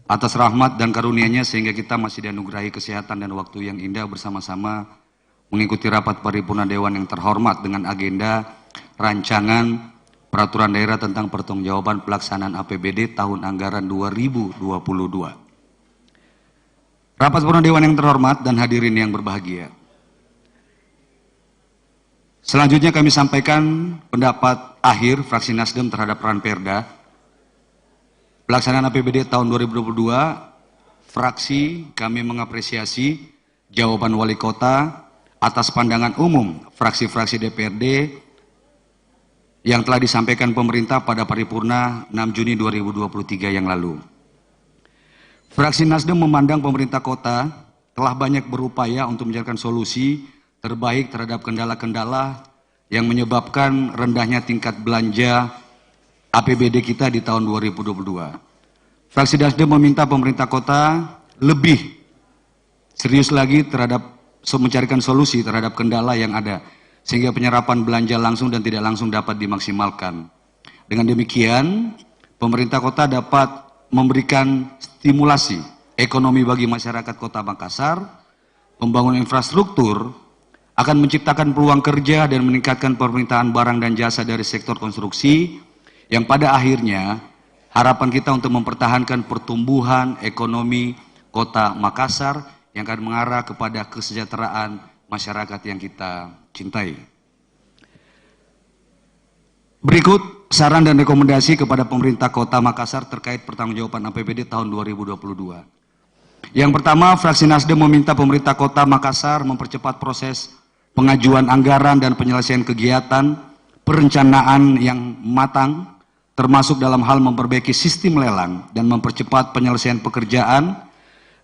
atas rahmat dan karunia-Nya sehingga kita masih dianugerahi kesehatan dan waktu yang indah bersama-sama mengikuti rapat paripurna Dewan yang terhormat dengan agenda rancangan peraturan daerah tentang pertanggungjawaban pelaksanaan APBD tahun anggaran 2022. Rapat paripurna Dewan yang terhormat dan hadirin yang berbahagia. Selanjutnya kami sampaikan pendapat akhir fraksi Nasdem terhadap Ranperda pelaksanaan APBD tahun 2022. Fraksi kami mengapresiasi jawaban Wali Kota atas pandangan umum fraksi-fraksi DPRD yang telah disampaikan pemerintah pada paripurna 6 Juni 2023 yang lalu. Fraksi Nasdem memandang pemerintah kota telah banyak berupaya untuk mencarikan solusi terbaik terhadap kendala-kendala yang menyebabkan rendahnya tingkat belanja APBD kita di tahun 2022. Fraksi Nasdem meminta pemerintah kota lebih serius lagi terhadap mencarikan solusi terhadap kendala yang ada, sehingga penyerapan belanja langsung dan tidak langsung dapat dimaksimalkan. Dengan demikian, pemerintah kota dapat memberikan stimulasi ekonomi bagi masyarakat Kota Makassar, pembangunan infrastruktur, akan menciptakan peluang kerja dan meningkatkan permintaan barang dan jasa dari sektor konstruksi, yang pada akhirnya harapan kita untuk mempertahankan pertumbuhan ekonomi Kota Makassar yang akan mengarah kepada kesejahteraan masyarakat yang kita cintai. Berikut saran dan rekomendasi kepada pemerintah Kota Makassar terkait pertanggungjawaban APBD tahun 2022. Yang pertama, fraksi Nasdem meminta pemerintah Kota Makassar mempercepat proses pengajuan anggaran dan penyelesaian kegiatan perencanaan yang matang, termasuk dalam hal memperbaiki sistem lelang dan mempercepat penyelesaian pekerjaan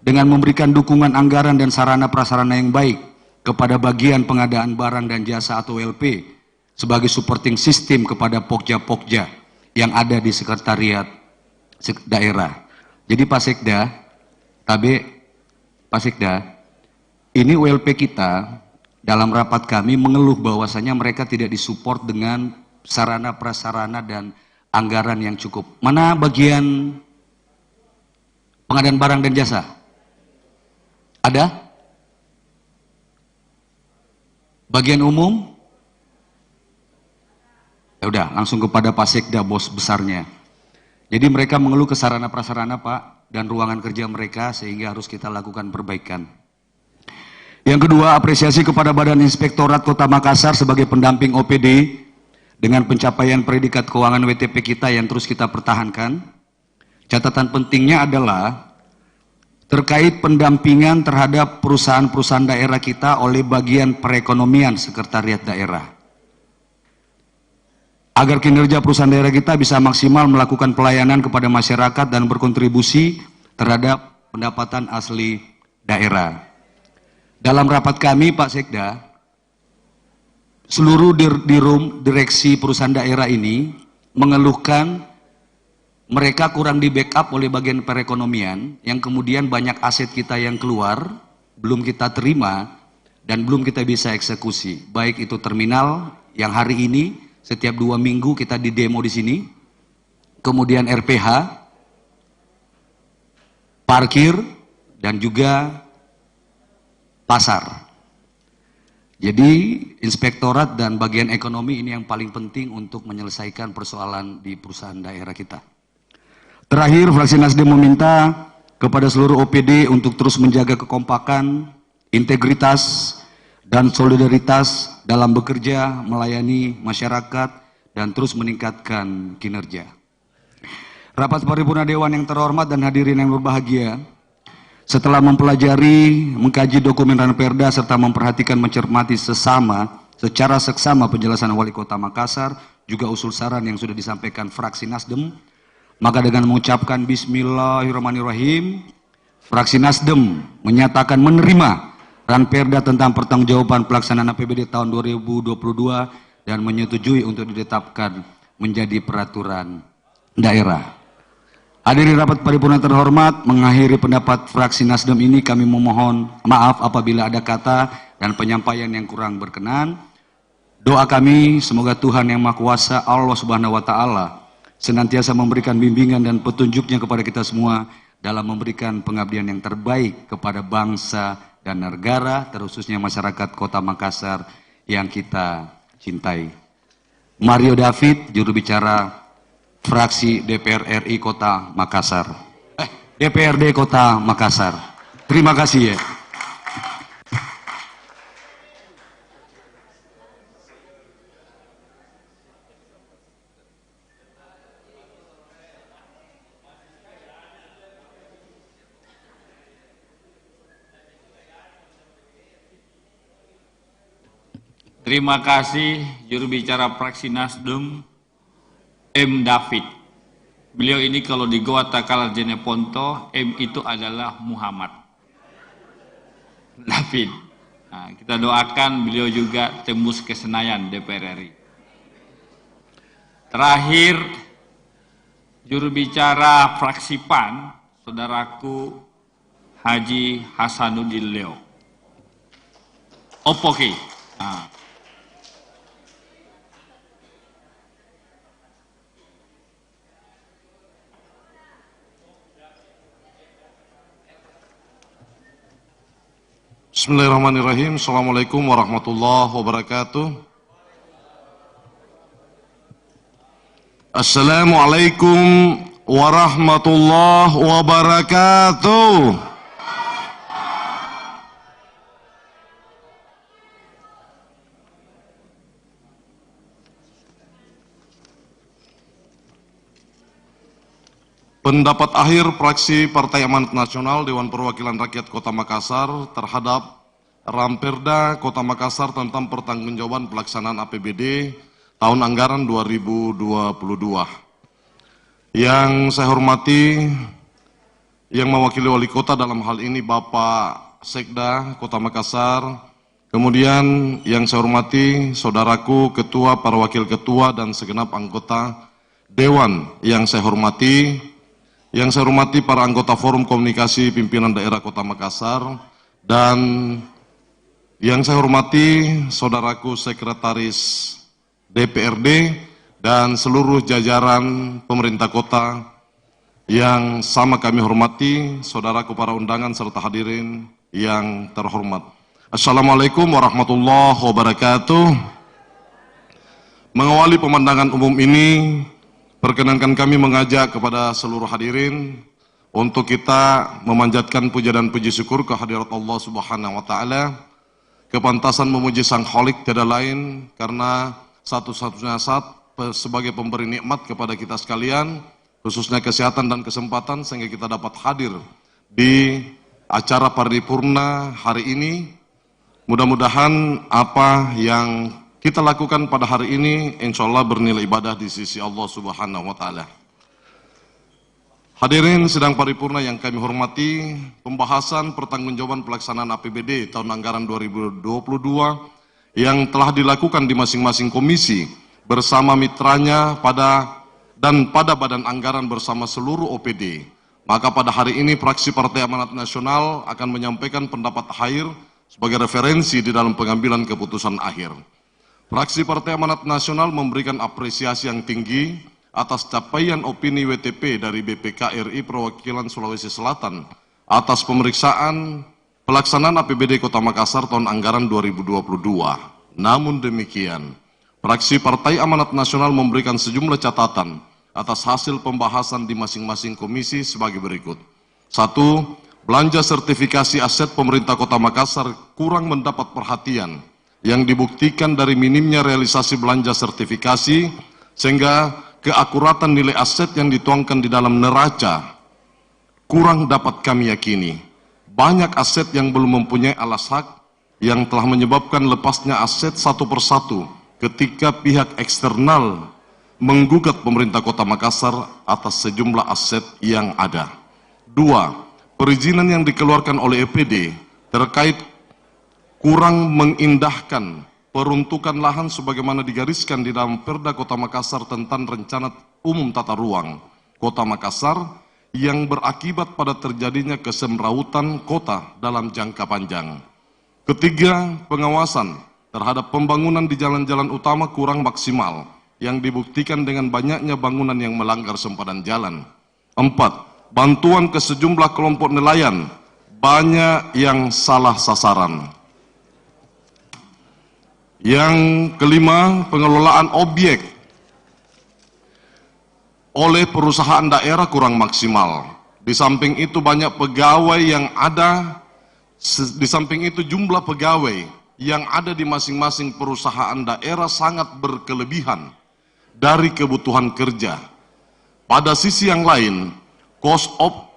dengan memberikan dukungan anggaran dan sarana prasarana yang baik kepada bagian pengadaan barang dan jasa atau LP sebagai supporting system kepada pokja-pokja yang ada di sekretariat daerah. Jadi Pak Sekda, ini ULP kita dalam rapat kami mengeluh bahwasanya mereka tidak disupport dengan sarana prasarana dan anggaran yang cukup. Mana bagian pengadaan barang dan jasa? Ada? Bagian umum? Ya udah, langsung kepada Pak Sekda, bos besarnya. Jadi mereka mengeluh ke sarana prasarana Pak dan ruangan kerja mereka sehingga harus kita lakukan perbaikan. Yang kedua, apresiasi kepada Badan Inspektorat Kota Makassar sebagai pendamping OPD dengan pencapaian predikat keuangan WTP kita yang terus kita pertahankan. Catatan pentingnya adalah terkait pendampingan terhadap perusahaan-perusahaan daerah kita oleh bagian perekonomian sekretariat daerah. Agar kinerja perusahaan daerah kita bisa maksimal melakukan pelayanan kepada masyarakat dan berkontribusi terhadap pendapatan asli daerah. Dalam rapat kami, Pak Sekda, seluruh direksi perusahaan daerah ini mengeluhkan mereka kurang di backup oleh bagian perekonomian, yang kemudian banyak aset kita yang keluar, belum kita terima, dan belum kita bisa eksekusi. Baik itu terminal yang hari ini, setiap 2 minggu kita di demo di sini, kemudian RPH, parkir, dan juga pasar. Jadi inspektorat dan bagian ekonomi ini yang paling penting untuk menyelesaikan persoalan di perusahaan daerah kita. Terakhir, fraksi Nasdem meminta kepada seluruh OPD untuk terus menjaga kekompakan, integritas, dan solidaritas dalam bekerja, melayani masyarakat, dan terus meningkatkan kinerja. Rapat paripurna Dewan yang terhormat dan hadirin yang berbahagia, setelah mempelajari, mengkaji dokumen Ranperda serta memperhatikan mencermati secara seksama penjelasan Wali Kota Makassar, juga usul saran yang sudah disampaikan fraksi Nasdem, maka dengan mengucapkan Bismillahirrahmanirrahim, fraksi Nasdem menyatakan menerima Ranperda tentang pertanggungjawaban pelaksanaan APBD tahun 2022 dan menyetujui untuk ditetapkan menjadi peraturan daerah. Hadirin rapat paripurna terhormat, mengakhiri pendapat fraksi Nasdem ini kami memohon maaf apabila ada kata dan penyampaian yang kurang berkenan. Doa kami semoga Tuhan Yang Maha Kuasa Allah Subhanahu wa taala senantiasa memberikan bimbingan dan petunjuknya kepada kita semua dalam memberikan pengabdian yang terbaik kepada bangsa dan negara, terkhususnya masyarakat Kota Makassar yang kita cintai. Mario David, juru bicara fraksi DPR RI Kota Makassar. DPRD Kota Makassar. Terima kasih ya. Terima kasih juru bicara fraksi Nasdem M. David. Beliau ini kalau di Goa Takalar Jeneponto, M itu adalah Muhammad David. Nah, kita doakan beliau juga tembus ke Senayan DPR RI. Terakhir, juru bicara fraksi PAN, saudaraku Haji Hasanuddin Leo. Opoke. Nah. Bismillahirrahmanirrahim. Assalamualaikum warahmatullahi wabarakatuh. Assalamualaikum warahmatullahi wabarakatuh. Pendapat akhir fraksi Partai Amanat Nasional Dewan Perwakilan Rakyat Kota Makassar terhadap Ranperda Kota Makassar tentang pertanggungjawaban pelaksanaan APBD tahun anggaran 2022. Yang saya hormati, yang mewakili Wali Kota dalam hal ini Bapak Sekda Kota Makassar, kemudian yang saya hormati saudaraku Ketua, para Wakil Ketua dan segenap anggota Dewan yang saya hormati, para anggota Forum Komunikasi Pimpinan Daerah Kota Makassar, dan yang saya hormati saudaraku Sekretaris DPRD dan seluruh jajaran pemerintah kota yang sama kami hormati, saudaraku para undangan serta hadirin yang terhormat. Assalamualaikum warahmatullahi wabarakatuh. Mengawali pemandangan umum ini, perkenankan kami mengajak kepada seluruh hadirin untuk kita memanjatkan puja dan puji syukur ke hadirat Allah Subhanahu wa taala. Kepantasan memuji Sang Khalik tiada lain karena satu-satunya zat sebagai pemberi nikmat kepada kita sekalian, khususnya kesehatan dan kesempatan sehingga kita dapat hadir di acara paripurna hari ini. Mudah-mudahan apa yang kita lakukan pada hari ini insya Allah bernilai ibadah di sisi Allah Subhanahu wa taala. Hadirin sidang paripurna yang kami hormati, pembahasan pertanggungjawaban pelaksanaan APBD tahun anggaran 2022 yang telah dilakukan di masing-masing komisi bersama mitranya pada badan anggaran bersama seluruh OPD. Maka pada hari ini fraksi Partai Amanat Nasional akan menyampaikan pendapat akhir sebagai referensi di dalam pengambilan keputusan akhir. Fraksi Partai Amanat Nasional memberikan apresiasi yang tinggi atas capaian opini WTP dari BPK RI Perwakilan Sulawesi Selatan atas pemeriksaan pelaksanaan APBD Kota Makassar tahun anggaran 2022. Namun demikian, fraksi Partai Amanat Nasional memberikan sejumlah catatan atas hasil pembahasan di masing-masing komisi sebagai berikut. 1. Belanja sertifikasi aset pemerintah Kota Makassar kurang mendapat perhatian yang dibuktikan dari minimnya realisasi belanja sertifikasi sehingga keakuratan nilai aset yang dituangkan di dalam neraca kurang dapat kami yakini. Banyak aset yang belum mempunyai alas hak yang telah menyebabkan lepasnya aset satu persatu ketika pihak eksternal menggugat pemerintah Kota Makassar atas sejumlah aset yang ada. 2. Perizinan yang dikeluarkan oleh EPD terkait kurang mengindahkan peruntukan lahan sebagaimana digariskan di dalam Perda Kota Makassar tentang Rencana Umum Tata Ruang Kota Makassar yang berakibat pada terjadinya kesemrautan kota dalam jangka panjang. Ketiga, pengawasan terhadap pembangunan di jalan-jalan utama kurang maksimal yang dibuktikan dengan banyaknya bangunan yang melanggar sempadan jalan. 4. Bantuan ke sejumlah kelompok nelayan banyak yang salah sasaran. Yang kelima, pengelolaan objek oleh perusahaan daerah kurang maksimal. Di samping itu banyak pegawai yang ada, di samping itu jumlah pegawai yang ada di masing-masing perusahaan daerah sangat berkelebihan dari kebutuhan kerja. Pada sisi yang lain,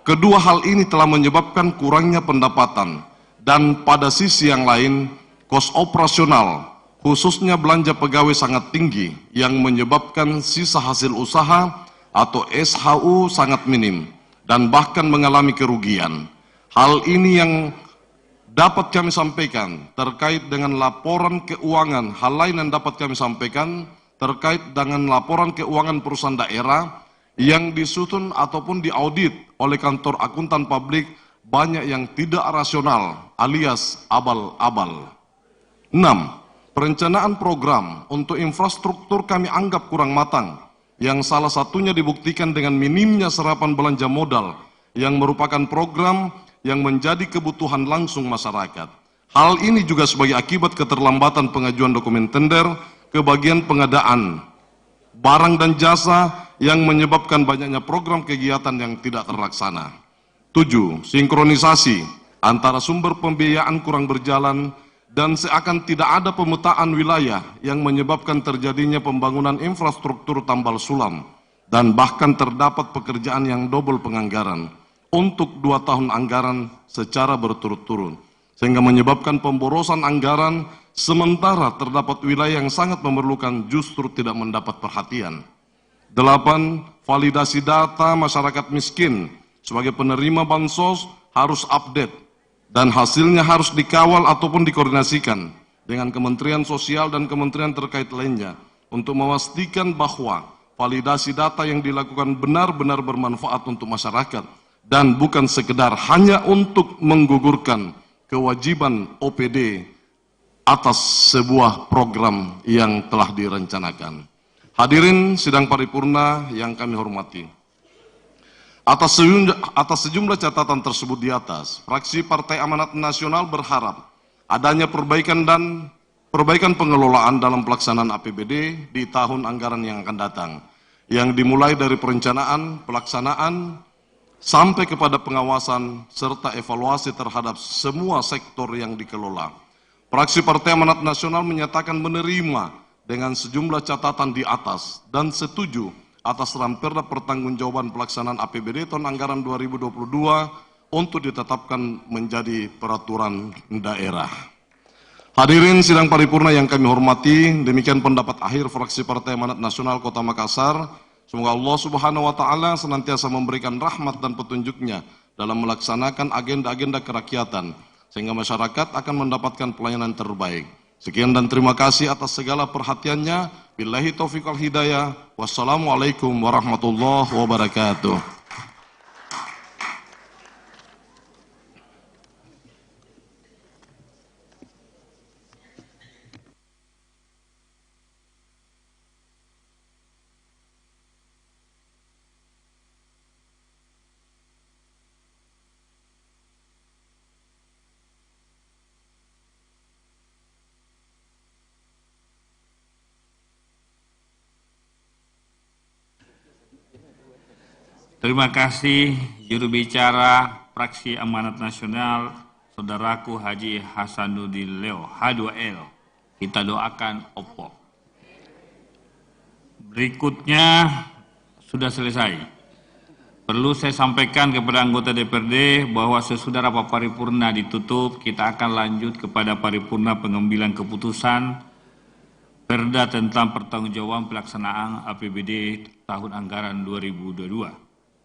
kedua hal ini telah menyebabkan kurangnya pendapatan, dan pada sisi yang lain, kos operasional khususnya belanja pegawai sangat tinggi yang menyebabkan sisa hasil usaha atau SHU sangat minim dan bahkan mengalami kerugian. Hal ini yang dapat kami sampaikan terkait dengan laporan keuangan. Hal lain yang dapat kami sampaikan terkait dengan laporan keuangan perusahaan daerah yang disusun ataupun diaudit oleh kantor akuntan publik banyak yang tidak rasional alias abal-abal. 6. Perencanaan program untuk infrastruktur kami anggap kurang matang, yang salah satunya dibuktikan dengan minimnya serapan belanja modal, yang merupakan program yang menjadi kebutuhan langsung masyarakat. Hal ini juga sebagai akibat keterlambatan pengajuan dokumen tender ke bagian pengadaan barang dan jasa yang menyebabkan banyaknya program kegiatan yang tidak terlaksana. 7. Sinkronisasi antara sumber pembiayaan kurang berjalan dan seakan tidak ada pemetaan wilayah yang menyebabkan terjadinya pembangunan infrastruktur tambal sulam dan bahkan terdapat pekerjaan yang double penganggaran untuk 2 tahun anggaran secara berturut-turut sehingga menyebabkan pemborosan anggaran sementara terdapat wilayah yang sangat memerlukan justru tidak mendapat perhatian. 8. Validasi data masyarakat miskin sebagai penerima bansos harus update dan hasilnya harus dikawal ataupun dikoordinasikan dengan Kementerian Sosial dan kementerian terkait lainnya untuk memastikan bahwa validasi data yang dilakukan benar-benar bermanfaat untuk masyarakat dan bukan sekedar hanya untuk menggugurkan kewajiban OPD atas sebuah program yang telah direncanakan. Hadirin sidang paripurna yang kami hormati. Atas sejumlah catatan tersebut di atas, fraksi Partai Amanat Nasional berharap adanya perbaikan pengelolaan dalam pelaksanaan APBD di tahun anggaran yang akan datang, yang dimulai dari perencanaan, pelaksanaan, sampai kepada pengawasan serta evaluasi terhadap semua sektor yang dikelola. Fraksi Partai Amanat Nasional menyatakan menerima dengan sejumlah catatan di atas dan setuju atas Ramperda pertanggungjawaban pelaksanaan APBD tahun anggaran 2022 untuk ditetapkan menjadi peraturan daerah. Hadirin sidang paripurna yang kami hormati, demikian pendapat akhir fraksi Partai Amanat Nasional Kota Makassar. Semoga Allah Subhanahu wa Ta'ala senantiasa memberikan rahmat dan petunjuknya dalam melaksanakan agenda-agenda kerakyatan, sehingga masyarakat akan mendapatkan pelayanan terbaik. Sekian dan terima kasih atas segala perhatiannya. Billahi taufiq wal hidayah. Wassalamualaikum warahmatullahi wabarakatuh. Terima kasih juru bicara fraksi Amanat Nasional, Saudaraku Haji Hasanuddin Leo, H2L. Kita doakan Oppo. Berikutnya sudah selesai. Perlu saya sampaikan kepada anggota DPRD bahwa sesudah rapat paripurna ditutup, kita akan lanjut kepada paripurna pengambilan keputusan Perda tentang pertanggungjawaban pelaksanaan APBD tahun anggaran 2022.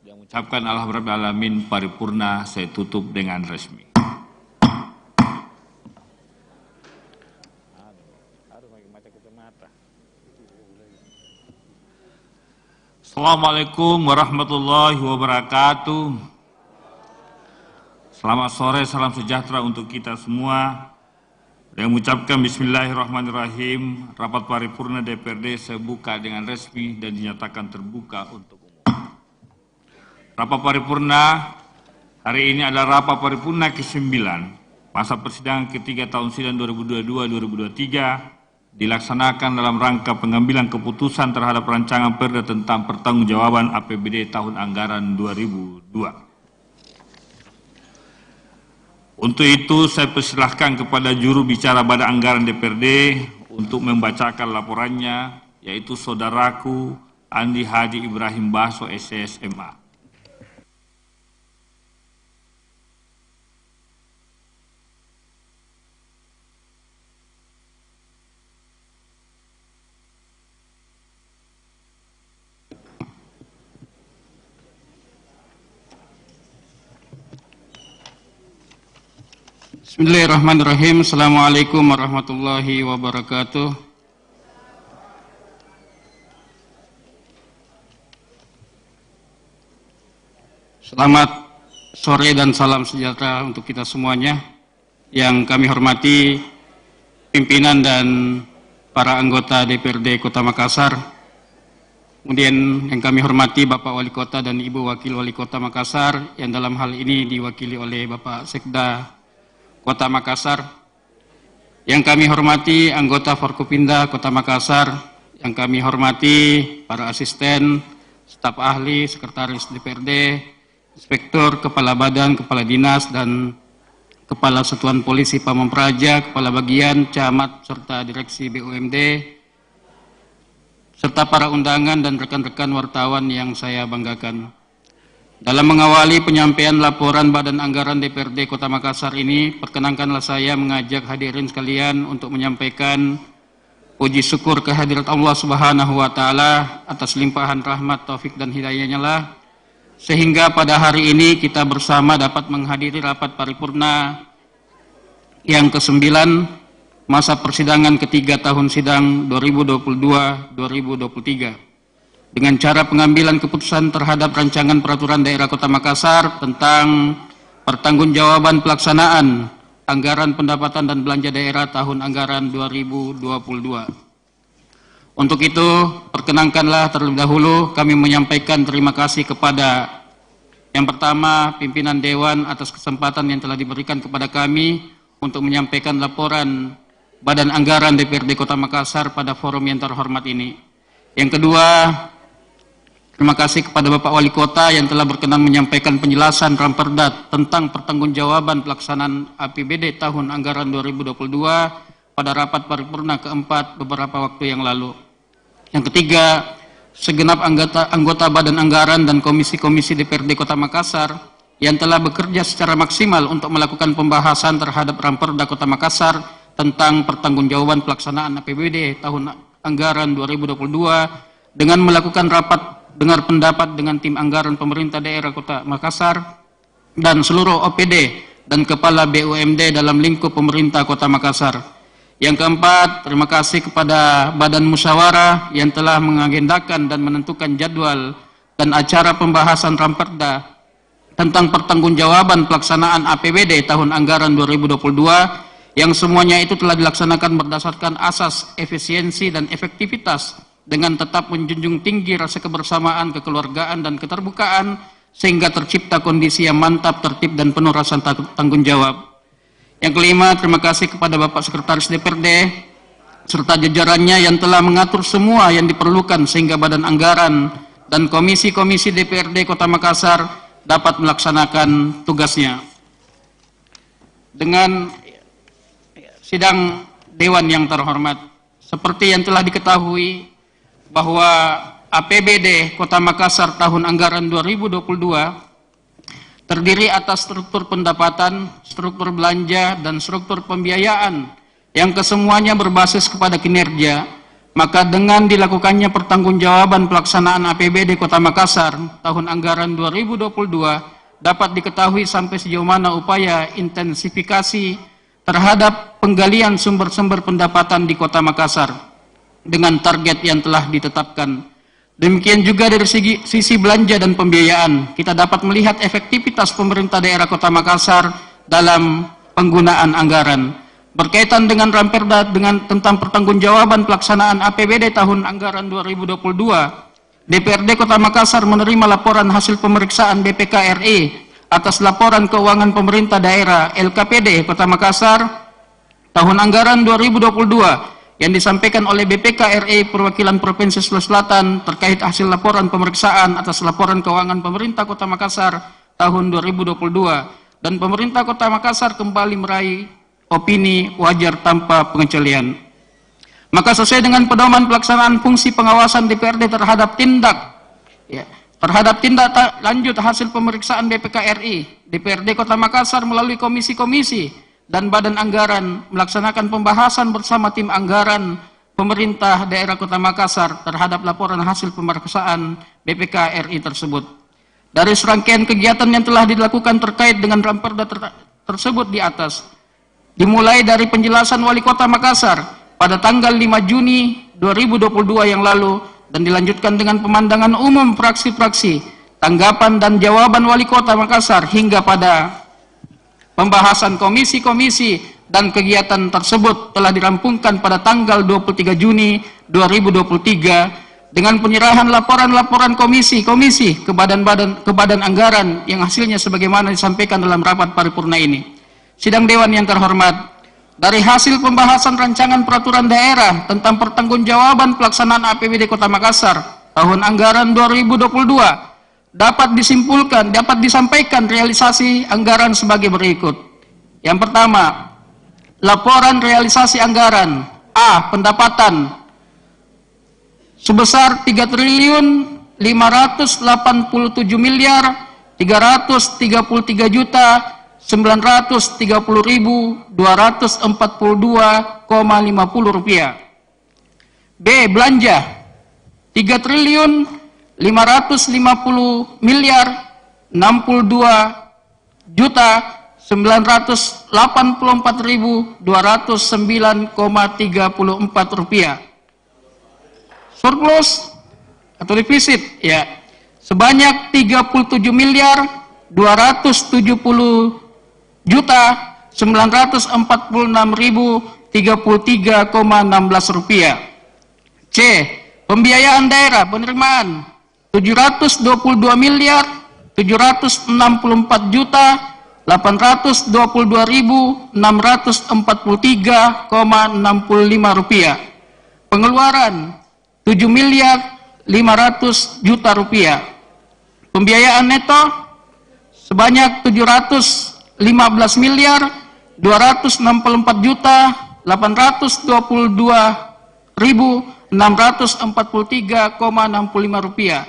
Yang mengucapkan Alhamdulillah alamin, paripurna saya tutup dengan resmi. Assalamualaikum warahmatullahi wabarakatuh. Selamat sore, salam sejahtera untuk kita semua. Yang mengucapkan bismillahirrahmanirrahim, rapat paripurna DPRD saya buka dengan resmi dan dinyatakan terbuka untuk umum. Rapat paripurna hari ini adalah rapat paripurna ke-9 masa persidangan ketiga tahun sidang 2022-2023 dilaksanakan dalam rangka pengambilan keputusan terhadap rancangan Perda tentang pertanggungjawaban APBD tahun anggaran 2002. Untuk itu saya persilahkan kepada juru bicara Badan Anggaran DPRD untuk membacakan laporannya, yaitu saudaraku Andi Hadi Ibrahim Baso, SSMA. Bismillahirrahmanirrahim. Assalamualaikum warahmatullahi wabarakatuh. Selamat sore dan salam sejahtera untuk kita semuanya. Yang kami hormati pimpinan dan para anggota DPRD Kota Makassar. Kemudian yang kami hormati Bapak Wali Kota dan Ibu Wakil Wali Kota Makassar, yang dalam hal ini diwakili oleh Bapak Sekda Kota Makassar. Yang kami hormati anggota Forkopimda Kota Makassar, yang kami hormati para asisten, staf ahli, sekretaris DPRD, inspektur, kepala badan, kepala dinas, dan kepala satuan polisi Pamong Praja, kepala bagian, camat, serta direksi BUMD, serta para undangan dan rekan-rekan wartawan yang saya banggakan. Dalam mengawali penyampaian laporan Badan Anggaran DPRD Kota Makassar ini, perkenankanlah saya mengajak hadirin sekalian untuk menyampaikan puji syukur kehadirat Allah Subhanahu wa Ta'ala atas limpahan rahmat, taufik, dan hidayahnya lah, sehingga pada hari ini kita bersama dapat menghadiri rapat paripurna yang ke-9 masa persidangan ketiga tahun sidang 2022-2023. Dengan cara pengambilan keputusan terhadap rancangan peraturan daerah Kota Makassar tentang pertanggungjawaban pelaksanaan anggaran pendapatan dan belanja daerah tahun anggaran 2022. Untuk itu, perkenankanlah terlebih dahulu kami menyampaikan terima kasih kepada yang pertama pimpinan Dewan atas kesempatan yang telah diberikan kepada kami untuk menyampaikan laporan Badan Anggaran DPRD Kota Makassar pada forum yang terhormat ini. Yang kedua, terima kasih kepada Bapak Wali Kota yang telah berkenan menyampaikan penjelasan Ramperda tentang pertanggungjawaban pelaksanaan APBD tahun anggaran 2022 pada rapat paripurna keempat beberapa waktu yang lalu. Yang ketiga, segenap anggota Badan Anggaran dan komisi-komisi DPRD Kota Makassar yang telah bekerja secara maksimal untuk melakukan pembahasan terhadap Ramperda Kota Makassar tentang pertanggungjawaban pelaksanaan APBD tahun anggaran 2022 dengan melakukan rapat dengar pendapat dengan tim anggaran pemerintah daerah Kota Makassar dan seluruh OPD dan kepala BUMD dalam lingkup pemerintah Kota Makassar. Yang keempat, terima kasih kepada Badan Musyawarah yang telah mengagendakan dan menentukan jadwal dan acara pembahasan Ramperda tentang pertanggungjawaban pelaksanaan APBD tahun anggaran 2022 yang semuanya itu telah dilaksanakan berdasarkan asas efisiensi dan efektivitas dengan tetap menjunjung tinggi rasa kebersamaan, kekeluargaan, dan keterbukaan sehingga tercipta kondisi yang mantap, tertib, dan penuh rasa tanggung jawab. Yang kelima, terima kasih kepada Bapak Sekretaris DPRD serta jajarannya yang telah mengatur semua yang diperlukan sehingga Badan Anggaran dan komisi-komisi DPRD Kota Makassar dapat melaksanakan tugasnya. Dengan sidang Dewan yang terhormat, seperti yang telah diketahui bahwa APBD Kota Makassar tahun anggaran 2022 terdiri atas struktur pendapatan, struktur belanja, dan struktur pembiayaan yang kesemuanya berbasis kepada kinerja. Maka dengan dilakukannya pertanggungjawaban pelaksanaan APBD Kota Makassar tahun anggaran 2022 dapat diketahui sampai sejauh mana upaya intensifikasi terhadap penggalian sumber-sumber pendapatan di Kota Makassar dengan target yang telah ditetapkan. Demikian juga dari sisi belanja dan pembiayaan, kita dapat melihat efektivitas pemerintah daerah Kota Makassar dalam penggunaan anggaran. Berkaitan dengan Ramperda tentang pertanggungjawaban pelaksanaan APBD tahun anggaran 2022, DPRD Kota Makassar menerima laporan hasil pemeriksaan BPK RI atas laporan keuangan pemerintah daerah LKPD Kota Makassar tahun anggaran 2022 yang disampaikan oleh BPK RI perwakilan Provinsi Sulawesi Selatan terkait hasil laporan pemeriksaan atas laporan keuangan pemerintah Kota Makassar tahun 2022, dan pemerintah Kota Makassar kembali meraih opini wajar tanpa pengecualian. Maka sesuai dengan pedoman pelaksanaan fungsi pengawasan DPRD terhadap tindak lanjut hasil pemeriksaan BPK RI, DPRD Kota Makassar melalui komisi-komisi dan badan anggaran melaksanakan pembahasan bersama tim anggaran pemerintah daerah Kota Makassar terhadap laporan hasil pemeriksaan BPK RI tersebut. Dari serangkaian kegiatan yang telah dilakukan terkait dengan Ramperda tersebut di atas, dimulai dari penjelasan Wali Kota Makassar pada tanggal 5 Juni 2022 yang lalu, dan dilanjutkan dengan pemandangan umum fraksi-fraksi, tanggapan dan jawaban Wali Kota Makassar hingga pada pembahasan komisi-komisi dan kegiatan tersebut telah dirampungkan pada tanggal 23 Juni 2023 dengan penyerahan laporan-laporan komisi-komisi ke badan anggaran yang hasilnya sebagaimana disampaikan dalam rapat paripurna ini. Sidang Dewan yang terhormat, dari hasil pembahasan rancangan peraturan daerah tentang pertanggungjawaban pelaksanaan APBD Kota Makassar tahun anggaran 2022 dapat disampaikan realisasi anggaran sebagai berikut. Yang pertama, laporan realisasi anggaran. A. Pendapatan sebesar 3.580.330.242,50 rupiah. B. Belanja 3.560.984.209,34 rupiah. Surplus atau defisit ya sebanyak 37.270.946.033,16 rupiah. C. Pembiayaan daerah penerimaan 724.822.643,65 rupiah. Pengeluaran 7.500.000.000 rupiah. Pembiayaan neto sebanyak 715.224.822.643,65 rupiah.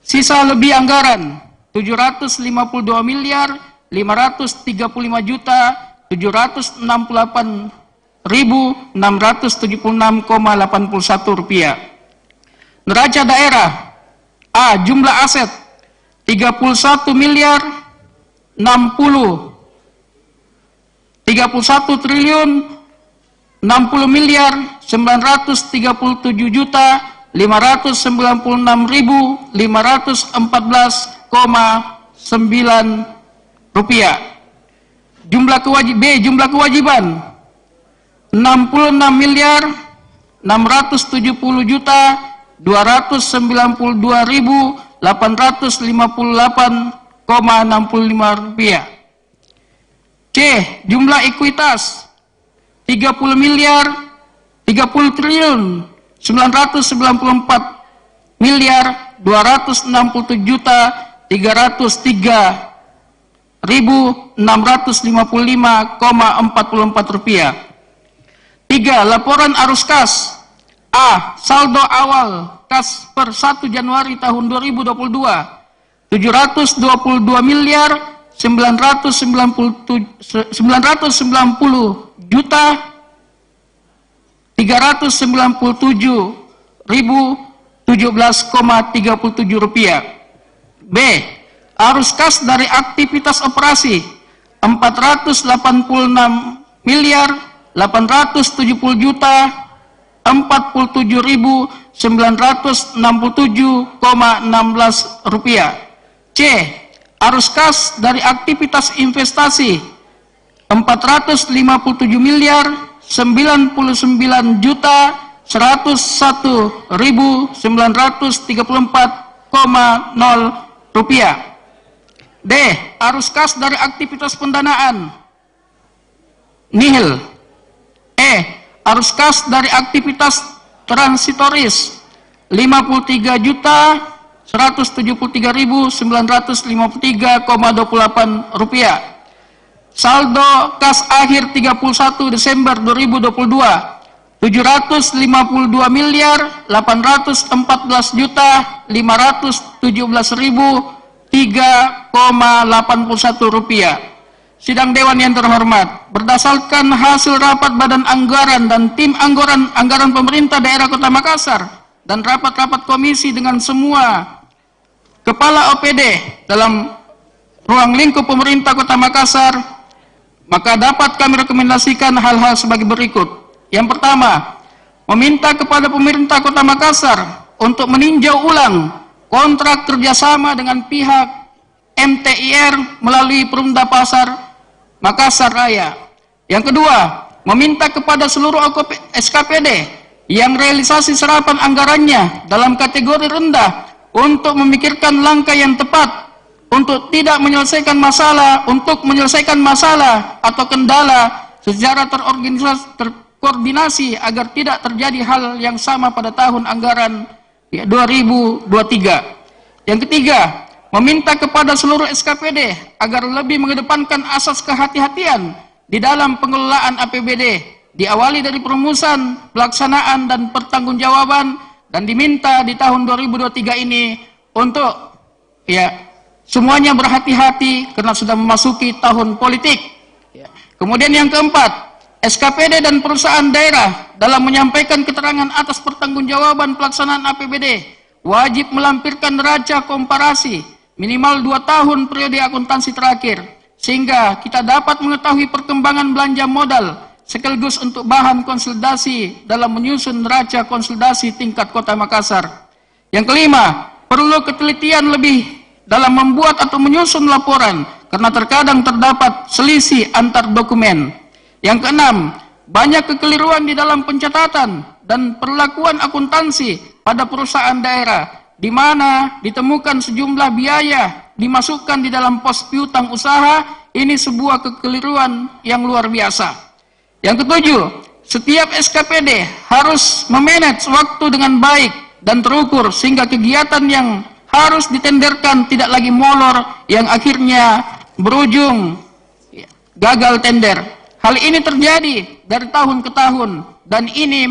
Sisa lebih anggaran 750.538.676,81 rupiah. Neraca daerah. A. Jumlah aset 31.997.596.514,9 rupiah. Jumlah kewajiban 66.292.858,65 rupiah. C. Jumlah ekuitas 30.297.303.655,44 rupiah. 3. Laporan arus kas. A. Saldo awal kas per 1 Januari tahun 2022 722 miliar 990 juta 397.017,37 rupiah. B. Arus kas dari aktivitas operasi 486 miliar 870 juta 47.967,16 rupiah. C. Arus kas dari aktivitas investasi 457 miliar 99 juta 101.934,0 rupiah. D. Arus kas dari aktivitas pendanaan nihil. E. Arus kas dari aktivitas transitoris 53 juta 173.953,28 rupiah. Saldo kas akhir 31 Desember 2022 752 miliar 814 juta 517.003,81 rupiah. Sidang Dewan yang terhormat, berdasarkan hasil rapat Badan Anggaran dan tim anggaran pemerintah daerah Kota Makassar dan rapat-rapat komisi dengan semua kepala OPD dalam ruang lingkup pemerintah Kota Makassar, maka dapat kami rekomendasikan hal-hal sebagai berikut. Yang pertama, meminta kepada pemerintah Kota Makassar untuk meninjau ulang kontrak kerjasama dengan pihak MTIR melalui Perumda Pasar Makassar Raya. Yang kedua, meminta kepada seluruh SKPD yang realisasi serapan anggarannya dalam kategori rendah untuk memikirkan langkah yang tepat untuk menyelesaikan masalah atau kendala secara terkoordinasi agar tidak terjadi hal yang sama pada tahun anggaran 2023. Yang ketiga, meminta kepada seluruh SKPD agar lebih mengedepankan asas kehati-hatian di dalam pengelolaan APBD, diawali dari perumusan, pelaksanaan, dan pertanggungjawaban, dan diminta di tahun 2023 ini untuk semuanya berhati-hati karena sudah memasuki tahun politik. Kemudian yang keempat, SKPD dan perusahaan daerah dalam menyampaikan keterangan atas pertanggungjawaban pelaksanaan APBD wajib melampirkan neraca komparasi minimal 2 tahun periode akuntansi terakhir, sehingga kita dapat mengetahui perkembangan belanja modal sekaligus untuk bahan konsolidasi dalam menyusun neraca konsolidasi tingkat Kota Makassar. Yang kelima, perlu ketelitian lebih dalam membuat atau menyusun laporan karena terkadang terdapat selisih antar dokumen. Yang keenam, banyak kekeliruan di dalam pencatatan dan perlakuan akuntansi pada perusahaan daerah, di mana ditemukan sejumlah biaya dimasukkan di dalam pos piutang usaha. Ini sebuah kekeliruan yang luar biasa. Yang ketujuh, setiap SKPD harus memanage waktu dengan baik dan terukur sehingga kegiatan yang harus ditenderkan tidak lagi molor yang akhirnya berujung gagal tender. Hal ini terjadi dari tahun ke tahun dan ini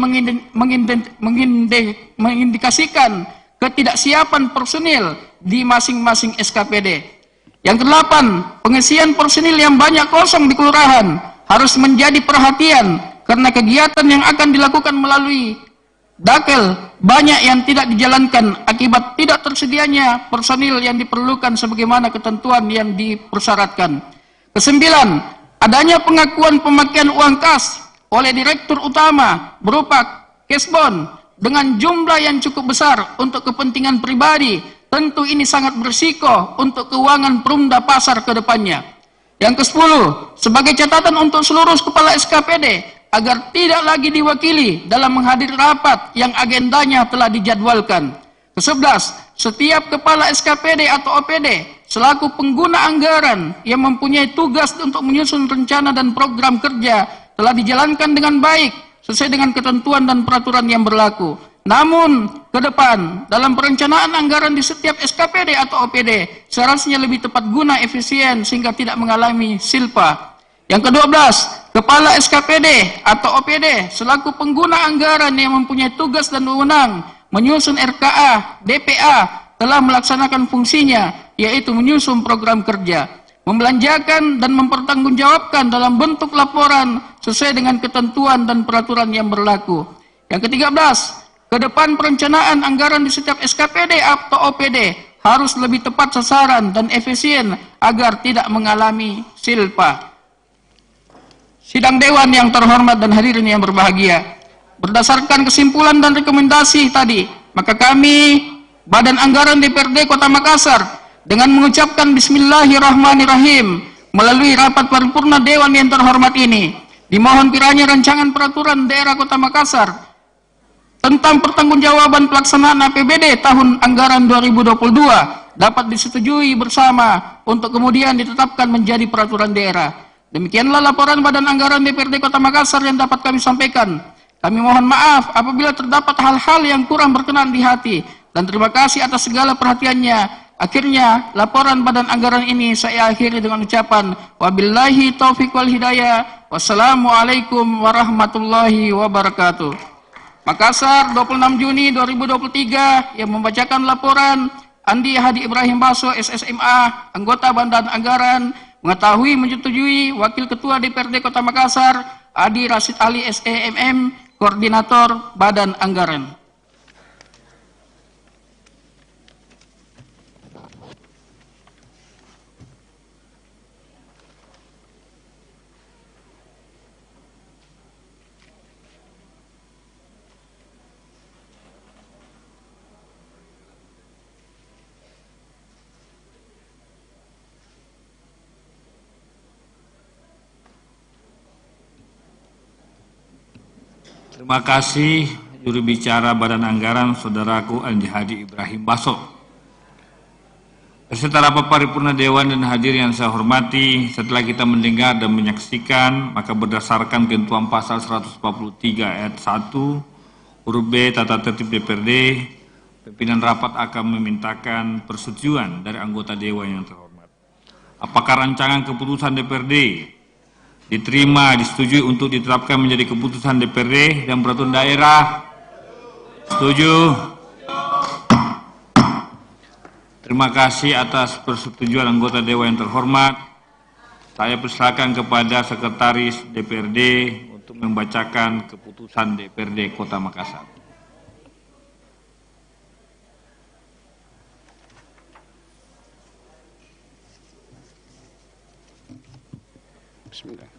mengindikasikan ketidaksiapan personil di masing-masing SKPD. Yang kedelapan, pengisian personil yang banyak kosong di kelurahan harus menjadi perhatian karena kegiatan yang akan dilakukan melalui Dakel banyak yang tidak dijalankan akibat tidak tersedianya personil yang diperlukan sebagaimana ketentuan yang dipersyaratkan. Kesembilan, adanya pengakuan pemakaian uang kas oleh Direktur Utama berupa cash bond dengan jumlah yang cukup besar untuk kepentingan pribadi. Tentu ini sangat berisiko untuk keuangan Perumda Pasar ke depannya. Yang ke-10, sebagai catatan untuk seluruh kepala SKPD agar tidak lagi diwakili dalam menghadiri rapat yang agendanya telah dijadwalkan. Ke-11, setiap kepala SKPD atau OPD selaku pengguna anggaran yang mempunyai tugas untuk menyusun rencana dan program kerja telah dijalankan dengan baik sesuai dengan ketentuan dan peraturan yang berlaku. Namun, ke depan, dalam perencanaan anggaran di setiap SKPD atau OPD, seharusnya lebih tepat guna, efisien, sehingga tidak mengalami silpa. Yang ke-12, Kepala SKPD atau OPD selaku pengguna anggaran yang mempunyai tugas dan wewenang menyusun RKA, DPA telah melaksanakan fungsinya, yaitu menyusun program kerja, membelanjakan dan mempertanggungjawabkan dalam bentuk laporan sesuai dengan ketentuan dan peraturan yang berlaku. Yang ke-13, ke depan perencanaan anggaran di setiap SKPD atau OPD harus lebih tepat sasaran dan efisien agar tidak mengalami silpa. Sidang Dewan yang terhormat dan hadirin yang berbahagia, berdasarkan kesimpulan dan rekomendasi tadi, maka kami, Badan Anggaran DPRD Kota Makassar, dengan mengucapkan Bismillahirrahmanirrahim, melalui rapat paripurna Dewan yang terhormat ini, dimohon kiranya rancangan peraturan daerah Kota Makassar tentang pertanggungjawaban pelaksanaan APBD tahun anggaran 2022 dapat disetujui bersama untuk kemudian ditetapkan menjadi peraturan daerah. Demikianlah laporan Badan Anggaran DPRD Kota Makassar yang dapat kami sampaikan. Kami mohon maaf apabila terdapat hal-hal yang kurang berkenan di hati, dan terima kasih atas segala perhatiannya. Akhirnya, laporan Badan Anggaran ini saya akhiri dengan ucapan wabillahi taufiq wal hidayah. Wassalamualaikum warahmatullahi wabarakatuh. Makassar, 26 Juni 2023, yang membacakan laporan Andi Hadi Ibrahim Baso, SSMA, anggota Badan Anggaran, mengetahui menyetujui Wakil Ketua DPRD Kota Makassar, Adi Rasid Ali SEMM, Koordinator Badan Anggaran. Terima kasih juru bicara Badan Anggaran, Saudaraku Andi Hadi Ibrahim Baso. Beserta rapat paripurna Dewan dan hadirin yang saya hormati, setelah kita mendengar dan menyaksikan, maka berdasarkan ketentuan pasal 143 ayat 1 huruf B Tata Tertib DPRD, pimpinan rapat akan memintakan persetujuan dari anggota Dewan yang terhormat. Apakah rancangan keputusan DPRD diterima, disetujui untuk ditetapkan menjadi keputusan DPRD dan peraturan daerah? Setuju. Terima kasih atas persetujuan anggota Dewan yang terhormat. Saya persilakan kepada Sekretaris DPRD untuk membacakan keputusan DPRD Kota Makassar. Bismillah.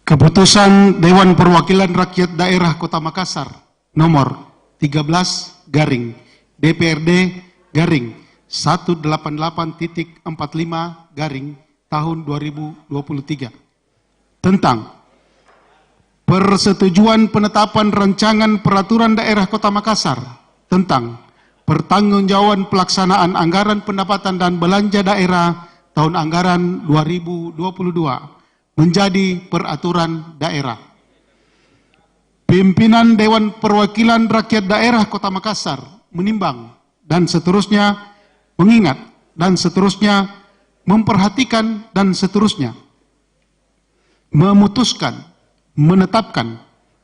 Keputusan Dewan Perwakilan Rakyat Daerah Kota Makassar nomor 13 garing DPRD garing 188.45 garing tahun 2023 tentang persetujuan penetapan rancangan peraturan daerah Kota Makassar tentang pertanggungjawaban pelaksanaan anggaran pendapatan dan belanja daerah tahun anggaran 2022 menjadi peraturan daerah. Pimpinan Dewan Perwakilan Rakyat Daerah Kota Makassar menimbang dan seterusnya mengingat dan seterusnya memperhatikan dan seterusnya memutuskan, menetapkan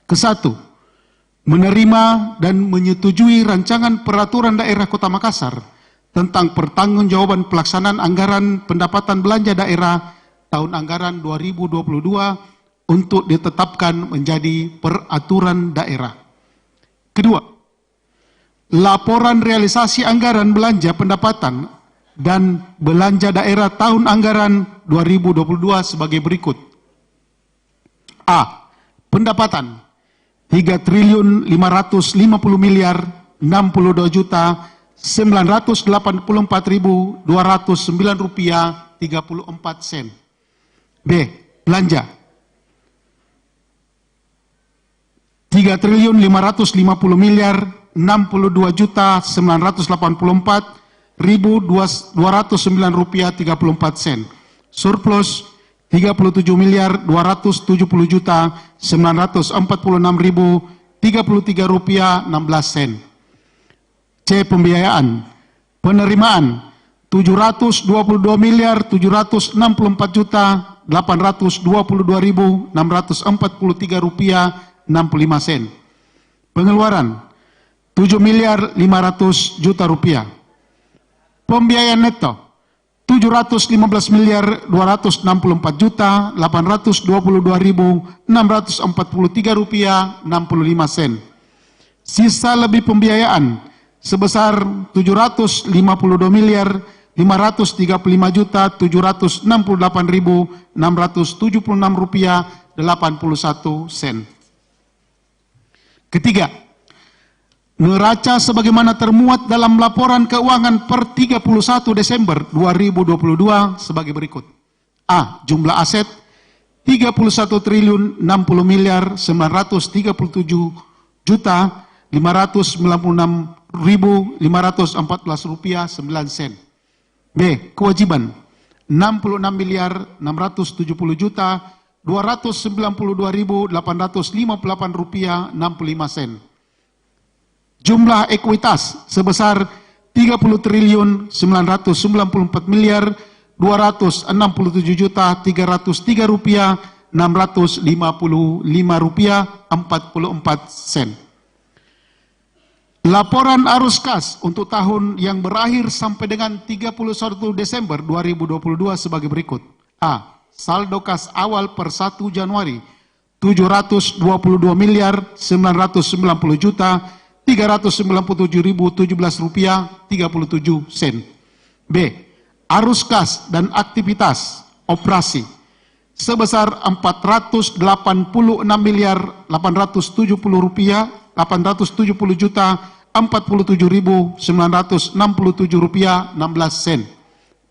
ke-1, menerima dan menyetujui rancangan peraturan daerah Kota Makassar tentang pertanggungjawaban pelaksanaan anggaran pendapatan belanja daerah tahun anggaran 2022 untuk ditetapkan menjadi peraturan daerah. Kedua, laporan realisasi anggaran belanja pendapatan dan belanja daerah tahun anggaran 2022 sebagai berikut. A. Pendapatan 3.552.984.209 rupiah 34 sen. B. Belanja 3.550.062.984.209 rupiah 34 sen. Surplus 37.270.946.033 rupiah 16 sen. C. Pembiayaan penerimaan 7.222.764.822.643 rupiah. Pengeluaran 7.500.000.000 rupiah. Pembiayaan neto 715.264.822.643 rupiah 65 sen. Sisa lebih pembiayaan sebesar 755.535.768.676 rupiah 81 sen. Ketiga, neraca sebagaimana termuat dalam laporan keuangan per 31 Desember 2022 sebagai berikut. A. Jumlah aset 31.060.937.596.9. rupiah 9 sen. B. Kewajiban 66.670.292.858 rupiah 65 sen. Jumlah ekuitas sebesar 30.994.267.303 rupiah 655 rupiah 44 sen. Laporan arus kas untuk tahun yang berakhir sampai dengan 31 Desember 2022 sebagai berikut. A. Saldo kas awal per 1 Januari 722.397.397.017 rupiah 37 sen. B. Arus kas dan aktivitas operasi sebesar 486.870.870.047.047.960 rupiah 16 sen.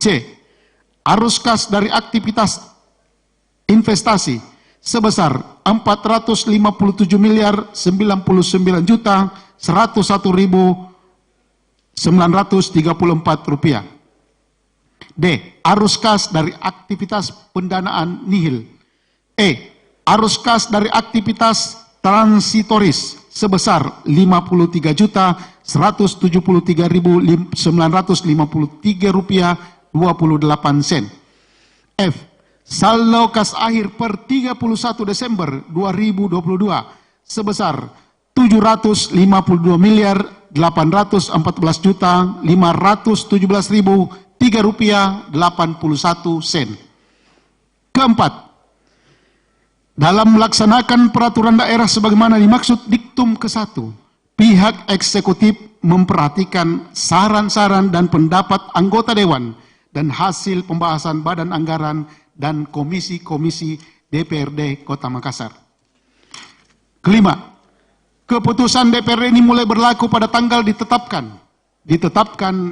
C. Arus kas dari aktivitas investasi sebesar 459.099.101.934 rupiah. D. Arus kas dari aktivitas pendanaan nihil. E. Arus kas dari aktivitas transitoris sebesar 53.173.953 rupiah 28 sen. F. Saldo kas akhir per 31 Desember 2022 sebesar 750.814.517.003 rupiah 81 sen. Keempat, dalam melaksanakan peraturan daerah sebagaimana dimaksud diktum ke-1, pihak eksekutif memperhatikan saran-saran dan pendapat anggota dewan dan hasil pembahasan Badan Anggaran dan komisi-komisi DPRD Kota Makassar. Kelima, keputusan DPRD ini mulai berlaku pada tanggal ditetapkan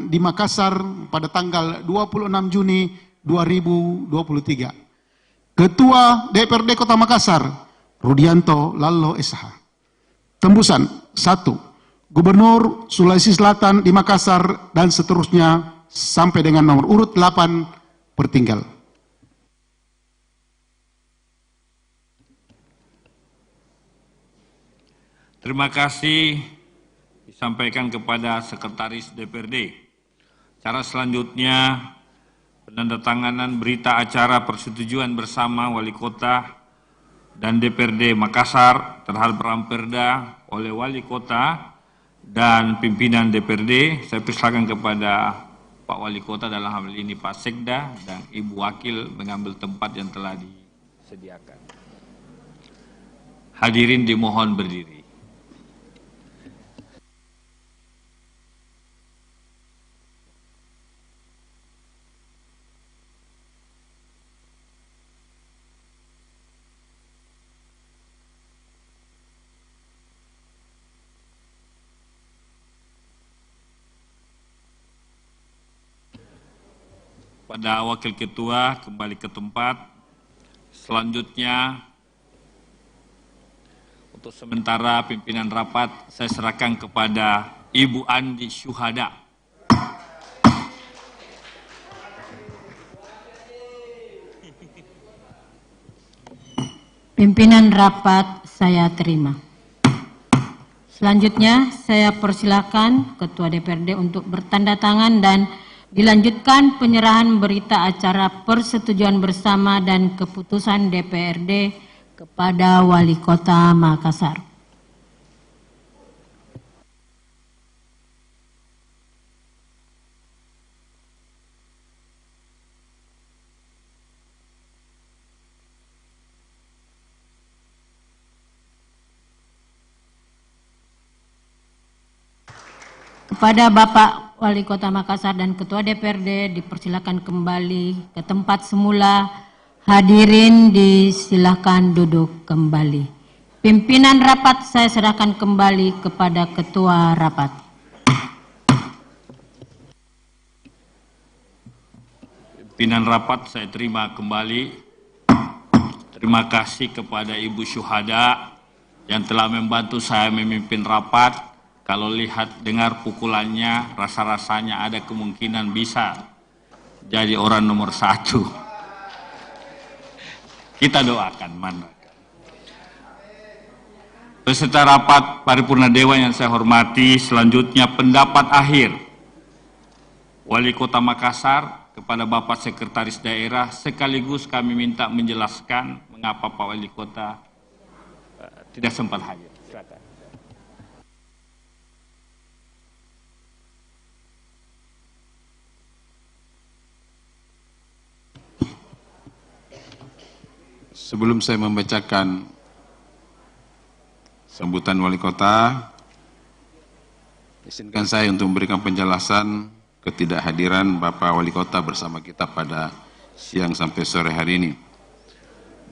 di Makassar pada tanggal 26 Juni 2023. Ketua DPRD Kota Makassar, Rudianto Lallo SH. Tembusan 1. Gubernur Sulawesi Selatan di Makassar dan seterusnya sampai dengan nomor urut 8 tertinggal. Terima kasih disampaikan kepada Sekretaris DPRD. Cara selanjutnya, penandatanganan berita acara persetujuan bersama Wali Kota dan DPRD Makassar terhadap Ramperda oleh Wali Kota dan pimpinan DPRD. Saya persilakan kepada Pak Wali Kota, dalam hal ini Pak Sekda dan Ibu Wakil, mengambil tempat yang telah disediakan. Hadirin dimohon berdiri. Pada Wakil Ketua kembali ke tempat. Selanjutnya, untuk sementara pimpinan rapat saya serahkan kepada Ibu Andi Syuhada. Pimpinan rapat saya terima. Selanjutnya saya persilakan Ketua DPRD untuk bertanda tangan dan Dilanjutkan penyerahan berita acara persetujuan bersama dan keputusan DPRD kepada Wali Kota Makassar. Kepada Bapak Wali Kota Makassar dan Ketua DPRD dipersilakan kembali ke tempat semula. Hadirin disilakan duduk kembali. Pimpinan rapat saya serahkan kembali kepada Ketua Rapat. Pimpinan rapat saya terima kembali. Terima kasih kepada Ibu Syuhada yang telah membantu saya memimpin rapat. Kalau lihat dengar pukulannya, rasa-rasanya ada kemungkinan bisa jadi orang nomor 1. Kita doakan, Peserta rapat paripurna Dewan yang saya hormati, selanjutnya pendapat akhir Wali Kota Makassar kepada Bapak Sekretaris Daerah, sekaligus kami minta menjelaskan mengapa Pak Wali Kota tidak sempat hadir. Silakan. Sebelum saya membacakan sambutan Wali Kota, izinkan saya untuk memberikan penjelasan ketidakhadiran Bapak Wali Kota bersama kita pada siang sampai sore hari ini.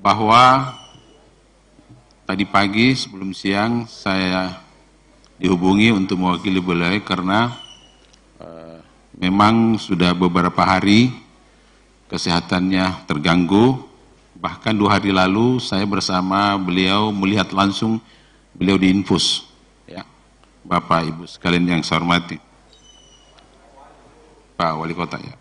Bahwa tadi pagi sebelum siang saya dihubungi untuk mewakili beliau karena memang sudah beberapa hari kesehatannya terganggu. Bahkan 2 hari lalu saya bersama beliau melihat langsung beliau diinfus, ya, Bapak Ibu sekalian yang saya hormati, Pak Wali Kota, ya.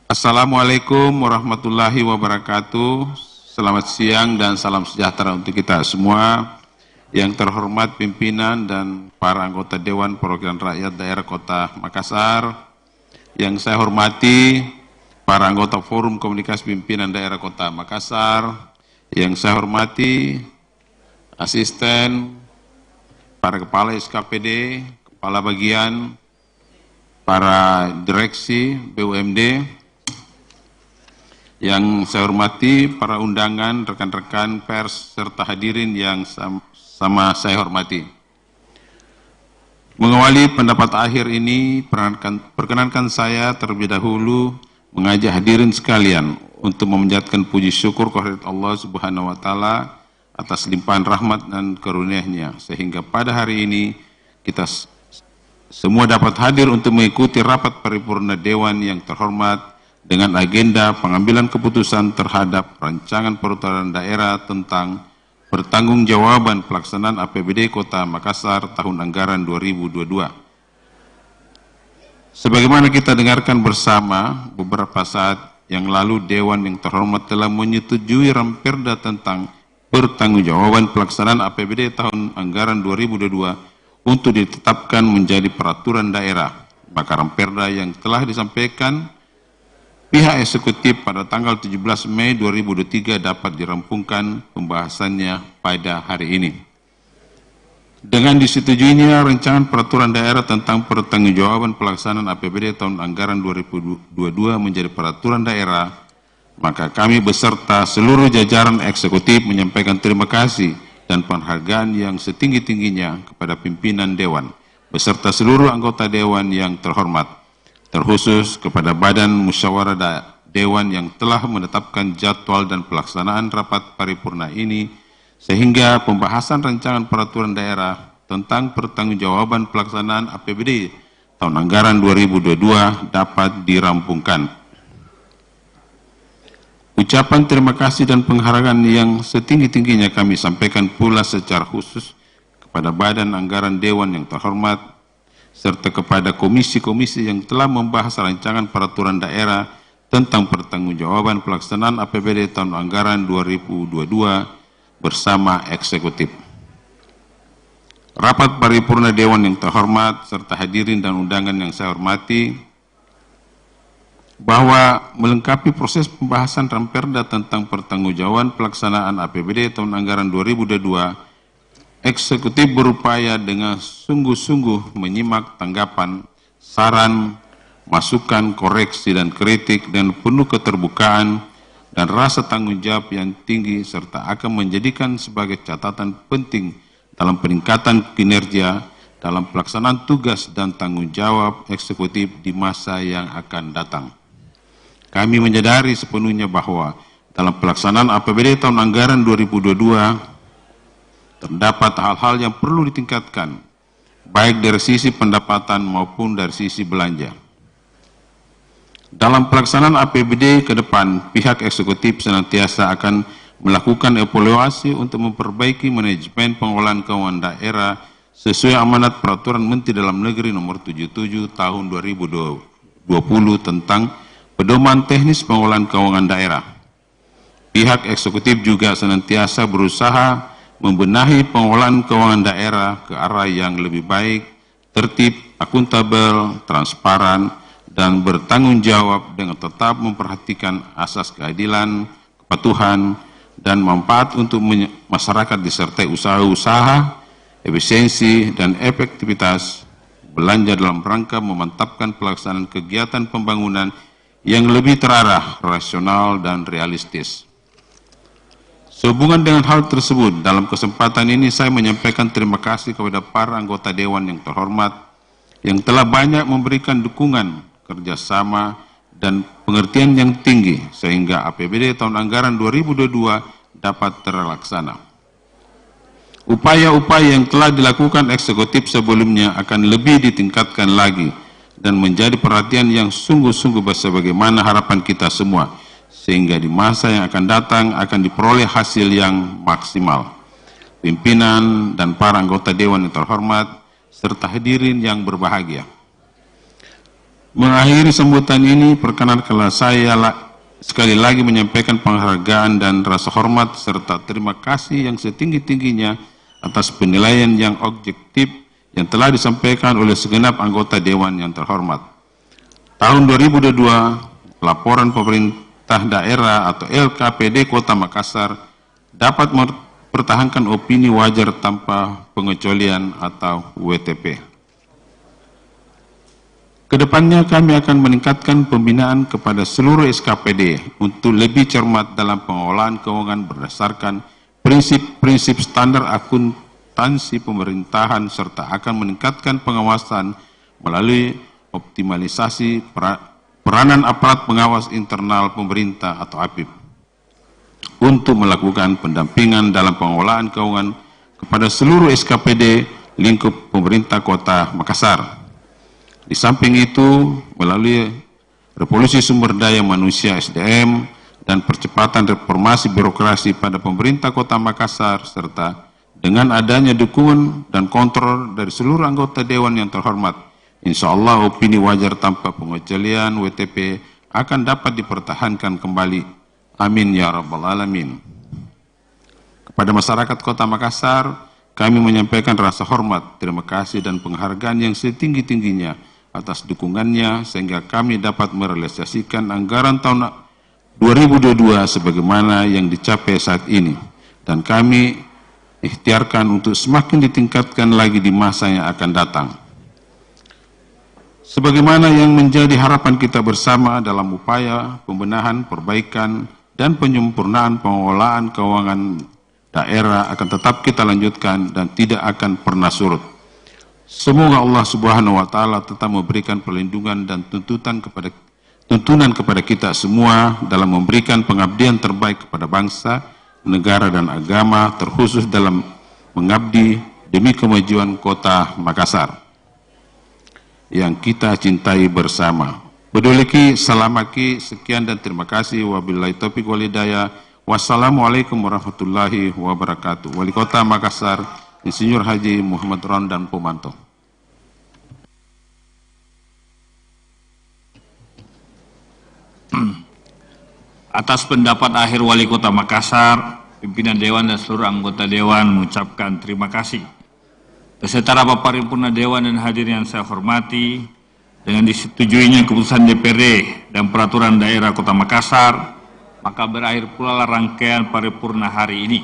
Assalamualaikum warahmatullahi wabarakatuh. Selamat siang dan salam sejahtera untuk kita semua. Yang terhormat pimpinan dan para anggota Dewan Perwakilan Rakyat Daerah Kota Makassar, yang saya hormati para anggota Forum Komunikasi Pimpinan Daerah Kota Makassar, yang saya hormati asisten, para kepala SKPD, kepala bagian, para direksi BUMD, yang saya hormati para undangan, rekan-rekan pers, serta hadirin yang sama saya hormati. Mengawali pendapat akhir ini, perkenankan saya terlebih dahulu mengajak hadirin sekalian untuk memanjatkan puji syukur kehadirat Allah Subhanahu wa Ta'ala atas limpahan rahmat dan karunia-Nya, sehingga pada hari ini kita semua dapat hadir untuk mengikuti rapat paripurna Dewan yang terhormat dengan agenda pengambilan keputusan terhadap rancangan peraturan daerah tentang pertanggungjawaban pelaksanaan APBD Kota Makassar tahun anggaran 2022. Sebagaimana kita dengarkan bersama beberapa saat yang lalu, Dewan yang terhormat telah menyetujui Ramperda tentang pertanggungjawaban pelaksanaan APBD tahun anggaran 2022 untuk ditetapkan menjadi peraturan daerah. Maka Ramperda yang telah disampaikan pihak eksekutif pada tanggal 17 Mei 2023 dapat dirampungkan pembahasannya pada hari ini. Dengan disetujuinya rancangan peraturan daerah tentang pertanggungjawaban pelaksanaan APBD tahun anggaran 2022 menjadi peraturan daerah, maka kami beserta seluruh jajaran eksekutif menyampaikan terima kasih dan penghargaan yang setinggi-tingginya kepada pimpinan Dewan, beserta seluruh anggota Dewan yang terhormat, terkhusus kepada Badan Musyawarah Dewan yang telah menetapkan jadwal dan pelaksanaan rapat paripurna ini, sehingga pembahasan rancangan peraturan daerah tentang pertanggungjawaban pelaksanaan APBD tahun anggaran 2022 dapat dirampungkan. Ucapan terima kasih dan penghargaan yang setinggi-tingginya kami sampaikan pula secara khusus kepada Badan Anggaran Dewan yang terhormat, serta kepada komisi-komisi yang telah membahas rancangan peraturan daerah tentang pertanggungjawaban pelaksanaan APBD tahun anggaran 2022 bersama eksekutif. Rapat paripurna Dewan yang terhormat, serta hadirin dan undangan yang saya hormati, bahwa melengkapi proses pembahasan Ramperda tentang pertanggungjawaban pelaksanaan APBD tahun anggaran 2022, eksekutif berupaya dengan sungguh-sungguh menyimak tanggapan, saran, masukan, koreksi, dan kritik dengan penuh keterbukaan dan rasa tanggung jawab yang tinggi, serta akan menjadikan sebagai catatan penting dalam peningkatan kinerja dalam pelaksanaan tugas dan tanggung jawab eksekutif di masa yang akan datang. Kami menyadari sepenuhnya bahwa dalam pelaksanaan APBD tahun anggaran 2022 terdapat hal-hal yang perlu ditingkatkan, baik dari sisi pendapatan maupun dari sisi belanja. Dalam pelaksanaan APBD ke depan, pihak eksekutif senantiasa akan melakukan evaluasi untuk memperbaiki manajemen pengelolaan keuangan daerah sesuai amanat Peraturan Menteri Dalam Negeri Nomor 77 Tahun 2020 tentang Pedoman Teknis Pengelolaan Keuangan Daerah. Pihak eksekutif juga senantiasa berusaha membenahi pengelolaan keuangan daerah ke arah yang lebih baik, tertib, akuntabel, transparan, dan bertanggung jawab dengan tetap memperhatikan asas keadilan, kepatuhan, dan manfaat untuk masyarakat disertai usaha-usaha, efisiensi, dan efektivitas belanja dalam rangka memantapkan pelaksanaan kegiatan pembangunan yang lebih terarah, rasional, dan realistis. Sehubungan dengan hal tersebut, dalam kesempatan ini saya menyampaikan terima kasih kepada para anggota Dewan yang terhormat yang telah banyak memberikan dukungan, kerjasama, dan pengertian yang tinggi sehingga APBD tahun anggaran 2022 dapat terlaksana. Upaya-upaya yang telah dilakukan eksekutif sebelumnya akan lebih ditingkatkan lagi dan menjadi perhatian yang sungguh-sungguh sebagaimana harapan kita semua, sehingga di masa yang akan datang akan diperoleh hasil yang maksimal. Pimpinan dan para anggota Dewan yang terhormat, serta hadirin yang berbahagia. Mengakhiri sambutan ini, perkenankanlah saya sekali lagi menyampaikan penghargaan dan rasa hormat serta terima kasih yang setinggi-tingginya atas penilaian yang objektif yang telah disampaikan oleh segenap anggota Dewan yang terhormat. Tahun 2022, laporan pemerintah daerah atau LKPD Kota Makassar dapat mempertahankan opini wajar tanpa pengecualian atau WTP. Kedepannya kami akan meningkatkan pembinaan kepada seluruh SKPD untuk lebih cermat dalam pengelolaan keuangan berdasarkan prinsip-prinsip standar akuntansi pemerintahan serta akan meningkatkan pengawasan melalui optimalisasi peranan aparat pengawas internal pemerintah atau APIP untuk melakukan pendampingan dalam pengelolaan keuangan kepada seluruh SKPD lingkup pemerintah Kota Makassar. Di samping itu, melalui revolusi sumber daya manusia SDM dan percepatan reformasi birokrasi pada pemerintah Kota Makassar, serta dengan adanya dukungan dan kontrol dari seluruh anggota Dewan yang terhormat, insya Allah opini wajar tanpa pengecualian WTP akan dapat dipertahankan kembali. Amin ya rabbal alamin. Kepada masyarakat Kota Makassar, kami menyampaikan rasa hormat, terima kasih dan penghargaan yang setinggi-tingginya atas dukungannya sehingga kami dapat merealisasikan anggaran tahun 2022 sebagaimana yang dicapai saat ini, dan kami ikhtiarkan untuk semakin ditingkatkan lagi di masa yang akan datang. Sebagaimana yang menjadi harapan kita bersama dalam upaya pembenahan, perbaikan, dan penyempurnaan pengelolaan keuangan daerah akan tetap kita lanjutkan dan tidak akan pernah surut. Semoga Allah Subhanahu wa Ta'ala tetap memberikan perlindungan dan tuntunan kepada kita semua dalam memberikan pengabdian terbaik kepada bangsa, negara, dan agama, terkhusus dalam mengabdi demi kemajuan Kota Makassar yang kita cintai bersama. Beduliki, salamaki, sekian dan terima kasih. Wabillahi taufiq wal hidayah. Wassalamualaikum warahmatullahi wabarakatuh. Wali Kota Makassar, Insinyur Haji Muhammad Rondan Pomanto. Atas pendapat akhir Wali Kota Makassar, pimpinan Dewan dan seluruh anggota Dewan mengucapkan terima kasih. beserta rapat paripurna Dewan dan hadirin yang saya hormati, dengan disetujuinya keputusan DPRD dan peraturan daerah Kota Makassar, maka berakhir pula rangkaian paripurna hari ini.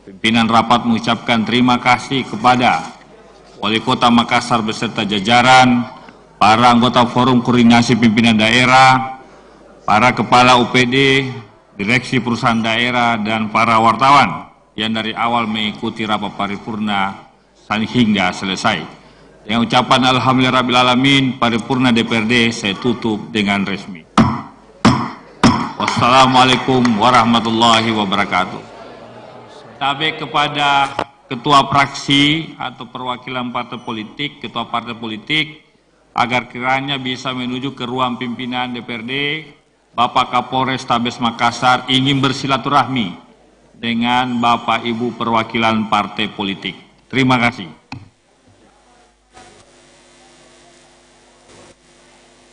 Pimpinan rapat mengucapkan terima kasih kepada Wali Kota Makassar beserta jajaran, para anggota Forum Koordinasi Pimpinan Daerah, para kepala UPD, direksi perusahaan daerah, dan para wartawan yang dari awal mengikuti rapat paripurna hingga selesai. Dengan ucapan Alhamdulillahirrabbilalamin, paripurna DPRD saya tutup dengan resmi. Wassalamualaikum warahmatullahi wabarakatuh. Tabe kepada ketua fraksi atau perwakilan partai politik, ketua partai politik, agar kiranya bisa menuju ke ruang pimpinan DPRD, Bapak Kapolres Tabes Makassar ingin bersilaturahmi dengan Bapak Ibu perwakilan partai politik. Terima kasih.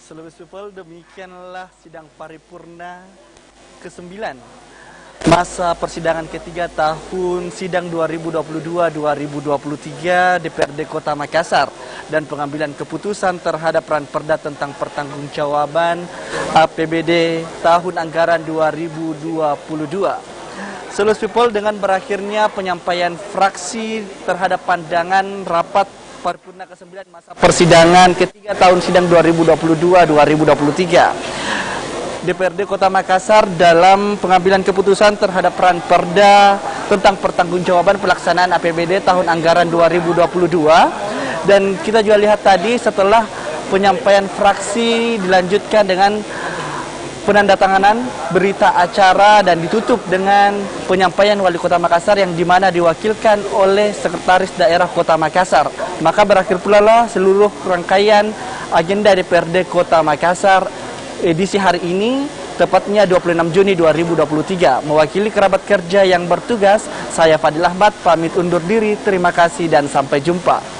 Seluruh people, demikianlah sidang paripurna ke-9 masa persidangan ketiga tahun sidang 2022-2023 DPRD Kota Makassar dan pengambilan keputusan terhadap ranperda tentang pertanggungjawaban APBD tahun anggaran 2022. Seluruh people, dengan berakhirnya penyampaian fraksi terhadap pandangan rapat paripurna ke-9 masa persidangan ketiga tahun sidang 2022-2023 DPRD Kota Makassar dalam pengambilan keputusan terhadap ranperda tentang pertanggungjawaban pelaksanaan APBD tahun anggaran 2022. Dan kita juga lihat tadi setelah penyampaian fraksi dilanjutkan dengan penandatanganan berita acara dan ditutup dengan penyampaian Wali Kota Makassar yang dimana diwakilkan oleh Sekretaris Daerah Kota Makassar. Maka berakhir pula lah seluruh rangkaian agenda DPRD Kota Makassar edisi hari ini, tepatnya 26 Juni 2023. Mewakili kerabat kerja yang bertugas, saya Fadil Ahmad pamit undur diri. Terima kasih dan sampai jumpa.